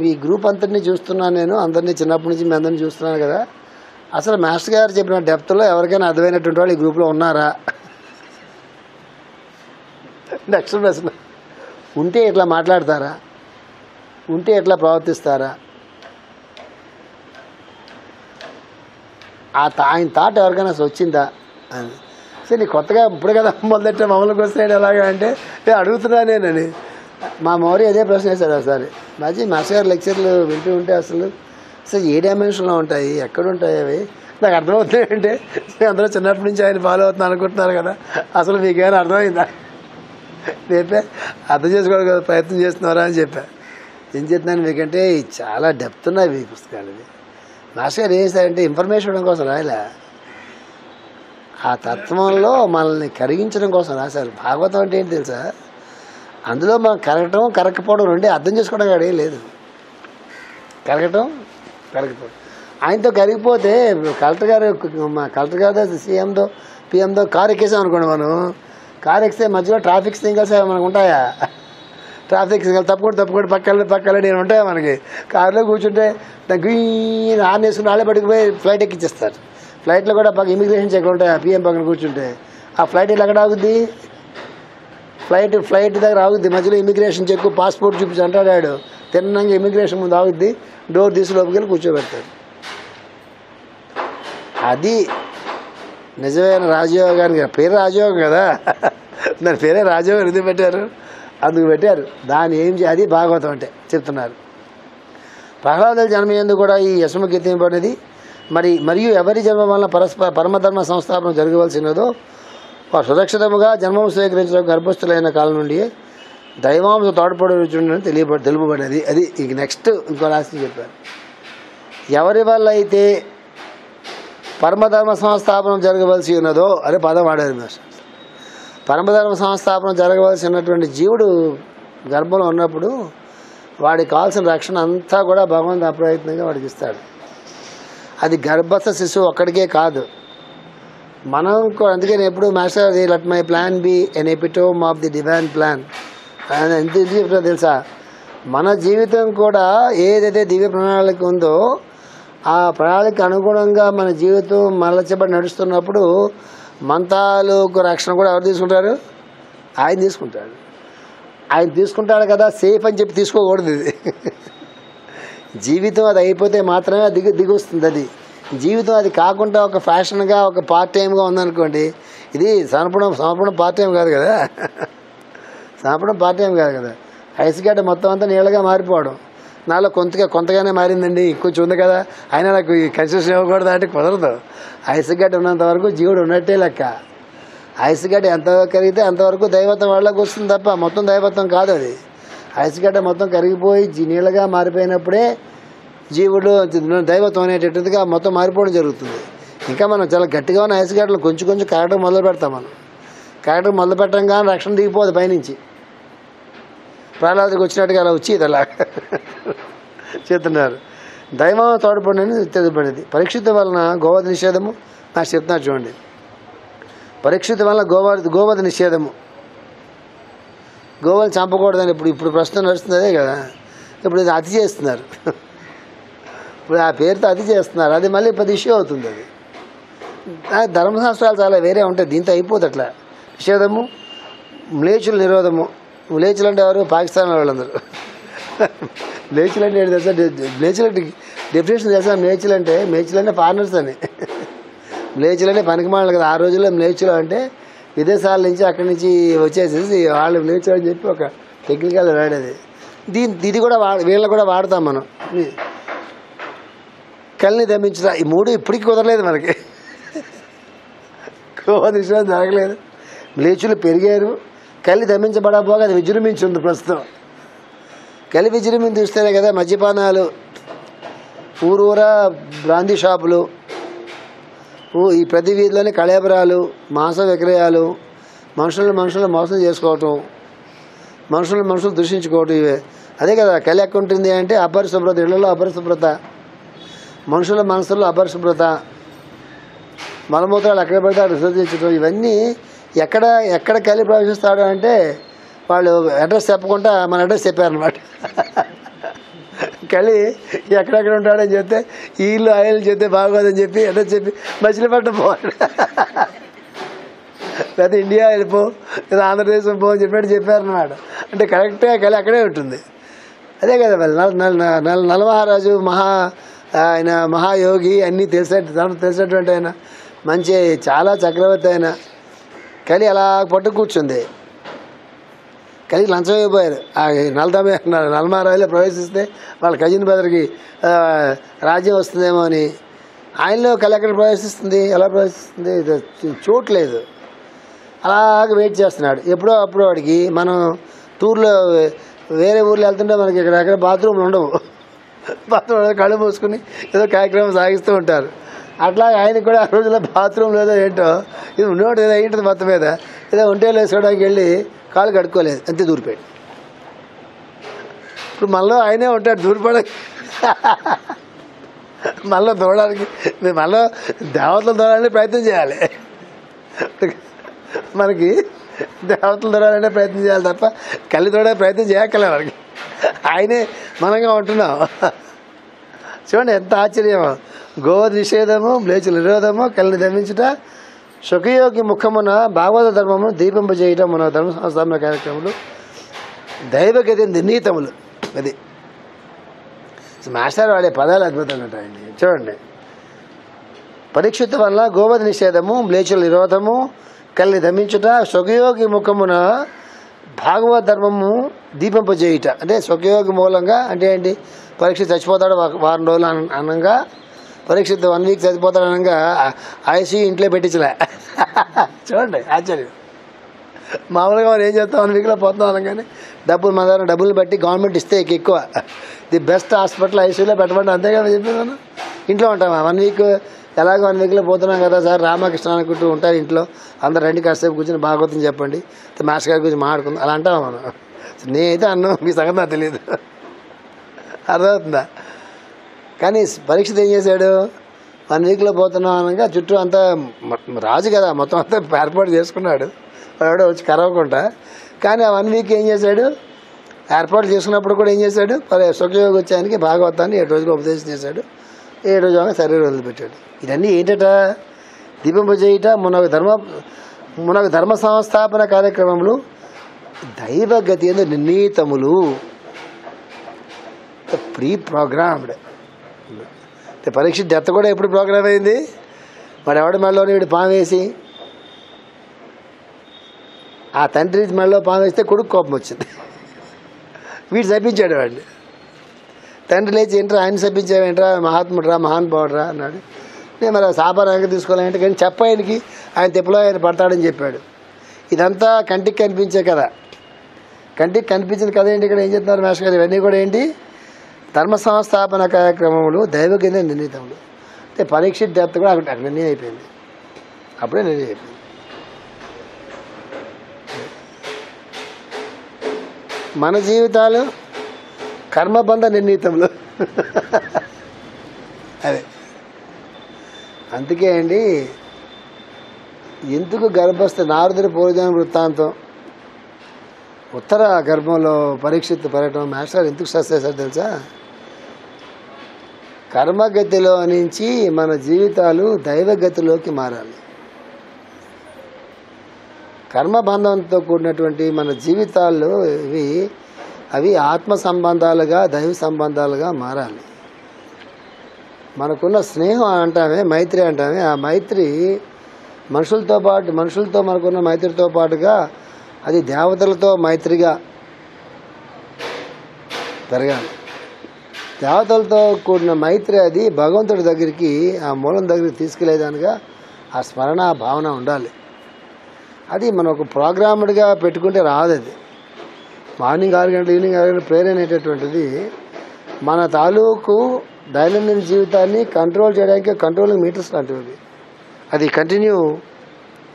ఈ గ్రూప్ అంతటినీ చూస్తున్నాను నేను, అందరినీ చిన్నప్పటి నుంచి మీ అందరినీ చూస్తున్నాను కదా, అసలు మాస్టర్ గారు చెప్పిన డెప్త్లో ఎవరికైనా అర్థమైనటువంటి వాళ్ళు ఈ గ్రూప్లో ఉన్నారా? నెక్స్ట్ ప్రశ్న, ఉంటే ఎట్లా మాట్లాడతారా, ఉంటే ఎట్లా ప్రవర్తిస్తారా? ఆయన థాట్ ఎవరికైనా అసలు వచ్చిందా అని. సరే నీ కొత్తగా ఇప్పుడు కదా మొదలెట్టే మమ్మల్ని వస్తాడు ఎలాగా అంటే అడుగుతున్నా నేనని. మా మౌరి అదే ప్రశ్న వేశాడు ఒకసారి. మాస్టర్ గారు లెక్చర్లు వింటూ ఉంటే అసలు ఏ డైమెన్షన్లో ఉంటాయి, ఎక్కడుంటాయి అవి నాకు అర్థమవుతాయంటే, అందరూ చిన్నప్పటి నుంచి ఆయన ఫాలో అవుతున్నాను అనుకుంటున్నారు కదా, అసలు మీకేమైనా అర్థమైందా? చెప్పా అర్థం చేసుకోవడానికి కదా ప్రయత్నం చేస్తున్నారా అని చెప్పా. ఏం చెప్తున్నాను మీకంటే చాలా డెప్త్ ఉన్నాయి ఈ పుస్తకాలు. మాస్టర్ గారు ఏం చేశారంటే ఇన్ఫర్మేషన్ ఇవ్వడం కోసం రాయలే, ఆ తత్వంలో మనల్ని కరిగించడం కోసం రాశారు. భాగవతం అంటే ఏంటి తెలుసా? అందులో మనం కరగకపోవడం రెండే, అర్థం చేసుకోవడం కాడ ఏం లేదు. కరగకపోవడం ఆయనతో కరిగిపోతే కలెక్టర్ గారు సీఎంతో పిఎంతో కారు ఎక్కేసాం అనుకోండి, మనం కారు ఎక్కితే మధ్యలో ట్రాఫిక్ సిగ్నల్స్ మనకు ఉంటాయా? ట్రాఫిక్ సిగ్నల్ తప్పుకోండి పక్కన నేను ఉంటాయా మనకి? కారులో కూర్చుంటే ఆన్ వేసుకుని వాళ్ళే పట్టుకుపోయి ఫ్లైట్ ఎక్కిచ్చేస్తారు. ఫ్లైట్లో కూడా పక్క ఇమిగ్రేషన్ చెక్ ఉంటాయా? పిఎం పక్కన కూర్చుంటే ఆ ఫ్లైట్ ఇలా ఎక్కడ ఆగుద్ది? ఫ్లైట్ దగ్గర ఆగుద్ది, మధ్యలో ఇమిగ్రేషన్ చెక్ పాస్పోర్ట్ చూపించి అంటాడాడు, తిన్నంగా ఇమిగ్రేషన్ ముందు ఆగుద్ది, డోర్ తీసి లోపలికి వెళ్ళి కూర్చోబెడతాడు. అది నిజమైన రాజయోగానికి పేరు రాజయోగం కదా, దాని పేరే రాజయోగం ఎందుకు పెట్టారు? అందుకు పెట్టారు. దాన్ని అది భాగవతం అంటే చెప్తున్నారు. ప్రహ్లాదుల జన్మయందు కూడా ఈ యశము కీర్తింపబడినది. మరియు ఎవరి జన్మ వలన పరమధర్మ సంస్థాపన జరగవలసినదో సురక్షితముగా జన్మం స్వీకరించడం గర్భస్థులైన కాలం నుండి దైవాంశ తోడ్పడుచుండని తెలుపబడినది. అది ఇక నెక్స్ట్ ఇంకో రాసి చెప్పారు. ఎవరి వల్ల అయితే పరమధర్మ సంస్థాపనం జరగవలసి ఉన్నదో అనే పదం వాడారు మాస్టర్. పరమధర్మ సంస్థాపనం జరగవలసినటువంటి జీవుడు గర్భంలో ఉన్నప్పుడు వాడికి కావాల్సిన రక్షణ అంతా కూడా భగవంతుడు అప్రయత్నంగా వాడికి ఇస్తాడు. అది గర్భస్థ శిశువు ఒక్కడికే కాదు, మనం అందుకని ఎప్పుడు master let my plan be an epitome of the divine plan అని ఎంత చెప్తుందో తెలుసా? మన జీవితం కూడా ఏదైతే దివ్య ప్రణాళిక ఉందో ఆ ప్రణాళిక అనుగుణంగా మన జీవితం మలచబడి నడుస్తున్నప్పుడు మన తాలూకు రక్షణ కూడా ఎవరు తీసుకుంటారు? ఆయన తీసుకుంటాడు. ఆయన తీసుకుంటాడు కదా, సేఫ్ అని చెప్పి తీసుకోకూడదు. ఇది జీవితం అది అయిపోతే మాత్రమే దిగి వస్తుంది. అది జీవితం అది కాకుండా ఒక ఫ్యాషన్గా ఒక పార్ట్ టైంగా ఉందనుకోండి, ఇది సమర్పణం పార్ట్ టైం కాదు కదా. సమర్పణం పార్ట్ టైం కాదు కదా. ఐస్ గడ్డ మొత్తం అంతా నీళ్ళగా మారిపోవడం, నాలో కొంతగానే మారిందండి, కొంచెం ఉంది కదా, అయినా నాకు ఈ కన్సెషన్ ఇవ్వకూడదు అంటే కుదరదు. ఐస్ గడ్డ ఉన్నంత వరకు జీవుడు ఉన్నట్టే లెక్క. ఐస్ గడ్డ ఎంతవరకు కరిగితే అంతవరకు దైవత్వం వాళ్ళకి వస్తుంది తప్ప మొత్తం దైవత్వం కాదు. అది ఐస్ గడ్డ మొత్తం కరిగిపోయి నీళ్ళగా మారిపోయినప్పుడే జీవుడు దైవత్వం అనేటట్టుగా మొత్తం మారిపోవడం జరుగుతుంది. ఇంకా మనం చాలా గట్టిగా ఉన్న ఐస్ గడ్డలు కొంచెం కరగడం మొదలు పెడతాం. మనం కరగడం మొదలు పెట్టడం కానీ రక్షణ దిగిపోదు పైనుంచి. ప్రహ్లాదుడికి వచ్చినట్టుగా అలా వచ్చి ఇది అలా చెప్తున్నారు. దైవం తోడ్పడినని తెలియబడింది. పరీక్షిత వలన గోవధ నిషేధము నాకు చెప్తున్నారు చూడండి. పరీక్షిత వలన గోవధ నిషేధము, గోవులు చంపకూడదని ఇప్పుడు ప్రస్తుతం నడుస్తుంది అదే కదా. ఇప్పుడు ఇది అతి చేస్తున్నారు, ఇప్పుడు ఆ పేరుతో అతి చేస్తున్నారు. అది మళ్ళీ పెద్ద ఇష్యూ అవుతుంది. అది ధర్మశాస్త్రాలు చాలా వేరే ఉంటాయి, దీంతో అయిపోదు అట్లా. నిషేధము, మ్లేచ్చుల నిరోధము. మ్లేచ్చులు అంటే ఎవరు? పాకిస్తాన్ వాళ్ళందరూ. మ్లేచ్చులు అంటే ఏంటి తెలుసా? మ్లేచ్చుల డెఫినేషన్ తెలుసా? మ్లేచ్చులు అంటే ఫారినర్స్ అని. మ్లేచ్చులు అంటే పనికిమాలి కదా. ఆ రోజుల్లో మ్లేచ్చులు అంటే విదేశాల నుంచి అక్కడి నుంచి వచ్చేసేసి వాళ్ళు మ్లేచ్చులు అని చెప్పి ఒక టెక్నికల్ వాడేది. ఇది కూడా వీళ్ళు కూడా వాడతాం మనం. కలిని దమించుతా, ఈ మూడు ఇప్పటికీ కుదరలేదు మనకి. కోదిషం జరగలేదు. మ్లేచ్చులు పెరిగారు, కలి దమించబడబోగా అది విజృంభించింది ప్రస్తుతం. కలి విజృంభించి చూస్తేనే కదా మద్యపానాలు, ఊరూరా బ్రాందీ షాపులు, ఈ ప్రతి వీధిలోని కళేబరాలు, మాంస విక్రయాలు, మనుషులు మోసం చేసుకోవటం, మనుషులు దూషించుకోవటం, ఇవే. అదే కదా కలి ఎక్కడ ఉంటుంది అంటే అపరిశుభ్రత, ఇళ్లలో అపరిశుభ్రత, మనుషుల మనసుల్లో అపరిశుభ్రత, మలమూత్రాలు ఎక్కడ పడితే అక్కడ విసర్జించడం, ఇవన్నీ ఎక్కడ కలి ప్రవేశిస్తాడు అంటే వాళ్ళు అడ్రస్ చెప్పకుండా మన అడ్రస్ చెప్పారనమాట. కలి ఎక్కడెక్కడ ఉంటాడని చెప్తే ఈ ఇల్లు ఆ ఇల్లు చెప్తే బాగోదని చెప్పి అడ్రస్ చెప్పి మచిలీపట్నం పోవాడు, లేదా ఇండియా వెళ్ళిపో, లేదా ఆంధ్రదేశం పో అని చెప్పారన్నమాట. అంటే కరెక్ట్గా కలి అక్కడే ఉంటుంది. అదే కదా నలమహారాజు ఆయన మహాయోగి, అన్నీ తెలిసినటువంటి ఆయన, మంచి చాలా చక్రవర్తి ఆయన. కలి అలా పట్టు కూర్చుంది. కలిగి లంచం అయిపోయారు. నలమహారాజులో ప్రవేశిస్తే వాళ్ళ కజిన్ బ్రదర్కి రాజ్యం వస్తుందేమో అని. ఆయనలో కలి ఎక్కడ ప్రవేశిస్తుంది, ఎలా ప్రవేశిస్తుంది చూడలేదు. అలాగే వెయిట్ చేస్తున్నాడు. ఎప్పుడో అప్పుడు వాడికి మనం టూర్లో వేరే ఊర్లో వెళ్తుంటే మనకి ఎక్కడ బాత్రూమ్లు ఉండవు. బాత్రూమ్ కళ్ళు మూసుకుని ఏదో కార్యక్రమం సాగిస్తూ ఉంటారు. అట్లా ఆయనకు కూడా ఆ రోజుల్లో బాత్రూమ్ లేదో ఏంటో ఇది ఉన్నోటి ఏదో అయ్యింటుంది. మొత్తం మీద ఏదో ఒంటేలు వేసుకోవడానికి వెళ్ళి కాళ్ళు కడుక్కోలేదు, అంతే దూరిపోయాడు. ఇప్పుడు మనలో ఆయనే ఉంటాడు దూరిపడ. మళ్ళీ దూడడానికి మీరు మళ్ళీ దేవతలు దూడాలంటే ప్రయత్నం చేయాలి. మనకి దేవతలు దూడాలంటే ప్రయత్నం చేయాలి తప్ప కళ్ళు దూడే ప్రయత్నం చేయక్కలే మనకి. ఆయనే మనంగా ఉంటున్నాం. చూడండి ఎంత ఆశ్చర్యమో. గో నిషేధము, మ్లేచ్చుల నిరోధము, కళ్ళని దమించుట, సుఖయోగి ముఖమున భాగవత ధర్మము దీపింప చేయటం మన ధర్మ సంస్థాపన కార్యక్రమాలు, దైవగతి నిర్ణీతములు. అది మాస్టర్ వాడే పదాలు అద్భుతంగా ఉంటాయండి. చూడండి, పరీక్షిత్ వల్ల గోవధ నిషేధము, మ్లేచ్చుల నిరోధము, కళ్ళని దమించుట, సుఖయోగి ముఖమున భాగవత ధర్మము దీపింపజేయుట. అంటే సుఖయోగి మూలంగా అంటే ఏంటి? పరీక్ష చచ్చిపోతాడు వారం రోజులు అనగా, పరీక్షిత్ 1 వీక్ చచ్చిపోతాడు అనగా ఐసీ ఇంట్లో పెట్టించలే. చూడండి ఆశ్చర్యం. మామూలుగా మనం ఏం చేస్తాం, 1 వీక్లో పోతాం అనగానే డబ్బులు మన దగ్గర డబ్బులు బట్టి గవర్నమెంట్ ఇస్తే ఎక్కువ ది బెస్ట్ హాస్పిటల్ ఐసీయూలో పెట్టమంటే అంతే కదా చెప్పాను. ఇంట్లో ఉంటామా 1 వీక్? ఎలాగో 1 వీక్లో పోతున్నాం కదా సార్, రామకృష్ణ అనుకుంటూ ఉంటారు ఇంట్లో. అందరు రండి కాసేపు కూర్చొని భాగవతం చెప్పండి, మాస్టర్ గారి గురించి మాట్లాడుకుందాం అలా అంటాం మనం. నేనైతే అన్నం మీ సంగతి నాకు తెలియదు. అర్థమవుతుందా? కానీ పరీక్ష ఏం చేశాడు, 1 వీక్లో పోతున్నాం అనగా చుట్టూ అంతా రాజు కదా మొత్తం అంతా ఏర్పాటు చేసుకున్నాడు, వాడు వచ్చి కరవకుండా. కానీ ఆ 1 వీక్ ఏం చేశాడు, ఏర్పాటు చేసుకున్నప్పుడు కూడా ఏం చేశాడు, సుఖయోగి వచ్చానికి భాగవతాన్ని 7 రోజులు ఉపదేశం చేశాడు. 7 రోజులుగా శరీరం వదిలిపెట్టాడు. ఇవన్నీ ఏంటట? దీపంప చేయుట, మునగ ధర్మ సంస్థాపన కార్యక్రమములు, దైవగతి ఎందు నిర్ణీతములు, ప్రీ ప్రోగ్రామ్డ్. పరీక్ష డెత్ కూడా ఎప్పుడు ప్రోగ్రామ్ అయింది? వాడు ఎవడి మెడలోనే వీడు పాము వేసి, ఆ తండ్రి మెడలో పాము వేస్తే కొడుకు కోపం వచ్చింది, వీడు చంపించాడు వాడిని. తండ్రి లేచి ఏంట్రా ఆయన చంపించావు, ఏంట్రా మహాత్ముడు రా మహానుభావుడు రా అన్నాడు. నేను మరి సాపారంగా తీసుకోవాలంటే కానీ చెప్పాయనికి ఆయన తెప్పులో ఆయన పడతాడని చెప్పాడు. ఇదంతా కంటికి కనిపించే కదా, కంటికి కనిపించిన కథ ఏంటి? ఇక్కడ ఏం చెప్తున్నారు మాస్టర్ గారు? ఇవన్నీ కూడా ఏంటి? ధర్మ సంస్థాపన కార్యక్రమములు, దైవగతి నిర్ణీతములు. అంటే పరీక్ష డెత్ కూడా అక్కడ నిర్ణయం అయిపోయింది, అప్పుడే నిర్ణయం అయిపోయింది. మన జీవితాలు కర్మబంధ నిర్ణీతములు. అదే అందుకే అండి, ఎందుకు గర్భస్థ నారదుడి పూర్వజన్మ వృత్తాంతం, ఉత్తర గర్భంలో పరీక్షిత్ పర్యటన మాస్టర్ ఎందుకు సక్సెస్ చేశారు తెలుసా? కర్మగతిలో నుంచి మన జీవితాలు దైవగతిలోకి మారాలి. కర్మబంధంతో కూడినటువంటి మన జీవితాల్లో అవి ఆత్మ సంబంధాలుగా దైవ సంబంధాలుగా మారాలి. మనకున్న స్నేహం అంటామే, మైత్రి అంటామే, ఆ మైత్రి మనుషులతో మనకున్న మైత్రితో పాటుగా అది దేవతలతో మైత్రిగా పెరగాలి. దేవతలతో కూడిన మైత్రి అది భగవంతుడి దగ్గరికి, ఆ మూలం దగ్గరికి తీసుకెళ్లేదానిగా ఆ స్మరణ భావన ఉండాలి. అది మనం ఒక ప్రోగ్రామ్డ్గా పెట్టుకుంటే రాదు. అది మార్నింగ్ 6 గంటలు ఈవినింగ్ 6 గంటలు ప్రేయర్ అనేటటువంటిది మన తాలూకు దైనందిన జీవితాన్ని కంట్రోల్ చేయడానికి కంట్రోలింగ్ మీటర్స్ లాంటివి. అది కంటిన్యూ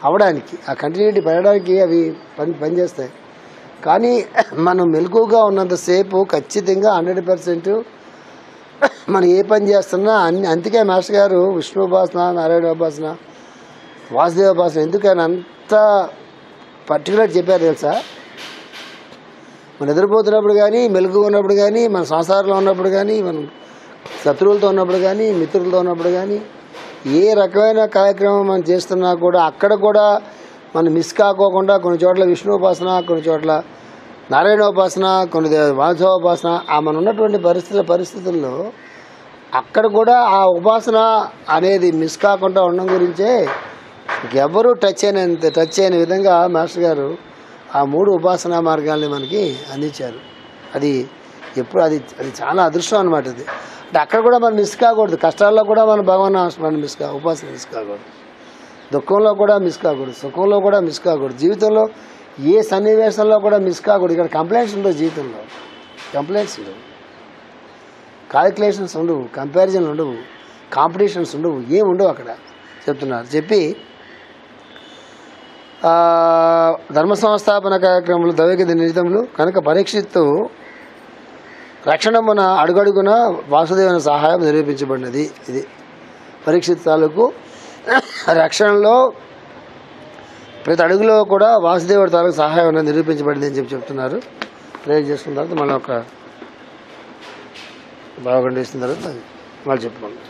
అవ్వడానికి, ఆ కంటిన్యూటీ పెరగడానికి అవి పనిచేస్తాయి. కానీ మనం మెలకుగా ఉన్నంతసేపు ఖచ్చితంగా 100% మనం ఏ పని చేస్తున్నా అందుకే మాస్టర్ గారు విష్ణుపాసన, నారాయణ ఉపాసన, వాసుదేవోపాసన ఎందుకు ఆయన అంత పర్టికులర్ చెప్పారు తెలుసా? మనం నిద్రపోతున్నప్పుడు కానీ, మెలకుగా ఉన్నప్పుడు కానీ, మన సంసారంలో ఉన్నప్పుడు కానీ, మనం శత్రువులతో ఉన్నప్పుడు కానీ, మిత్రులతో ఉన్నప్పుడు కానీ, ఏ రకమైన కార్యక్రమం మనం చేస్తున్నా కూడా అక్కడ కూడా మనం మిస్ కాకోకుండా కొన్ని చోట్ల విష్ణుపాసన, కొన్ని చోట్ల నారాయణోపాసన, కొన్ని వాసుదేవోపాసన, ఆ మన ఉన్నటువంటి పరిస్థితుల్లో అక్కడ కూడా ఆ ఉపాసన అనేది మిస్ కాకుండా ఉండడం గురించే ఎవరు టచ్ అయిన విధంగా మాస్టర్ గారు ఆ 3 ఉపాసనా మార్గాల్ని మనకి అందించారు. అది ఎప్పుడు అది చాలా అదృష్టం అన్నమాట. అది అంటే అక్కడ కూడా మనం మిస్ కాకూడదు. కష్టాల్లో కూడా మన భగవాన్ ఉపాసన మిస్ కాకూడదు, దుఃఖంలో కూడా మిస్ కాకూడదు, సుఖంలో కూడా మిస్ కాకూడదు, జీవితంలో ఏ సన్నివేశంలో కూడా మిస్ కాకూడదు. ఇక్కడ కంప్లైంట్స్ ఉండవు, జీవితంలో కంప్లైంట్స్ ఉండవు, కాలిక్యులేషన్స్ ఉండవు, కంపారిజన్లు ఉండవు, కాంపిటీషన్స్ ఉండవు, ఏమి ఉండవు అక్కడ చెప్తున్నారు. చెప్పి ధర్మ సంస్థాపన కార్యక్రమాలు దైవగతి నిర్ణీతములు కనుక పరీక్షిత్తు రక్షణమున అడుగడుగున వాసుదేవుని సహాయం నిరూపించబడినది. ఇది పరీక్షిత్ తాలూకు రక్షణలో ప్రతి అడుగులో కూడా వాసుదేవుడి తాలూకు సహాయం అనేది నిరూపించబడింది అని చెప్తున్నారు. ప్రేర్ చేసుకున్న తర్వాత మళ్ళీ ఒక బాగా వేసిన తర్వాత మళ్ళీ చెప్పుకోండి.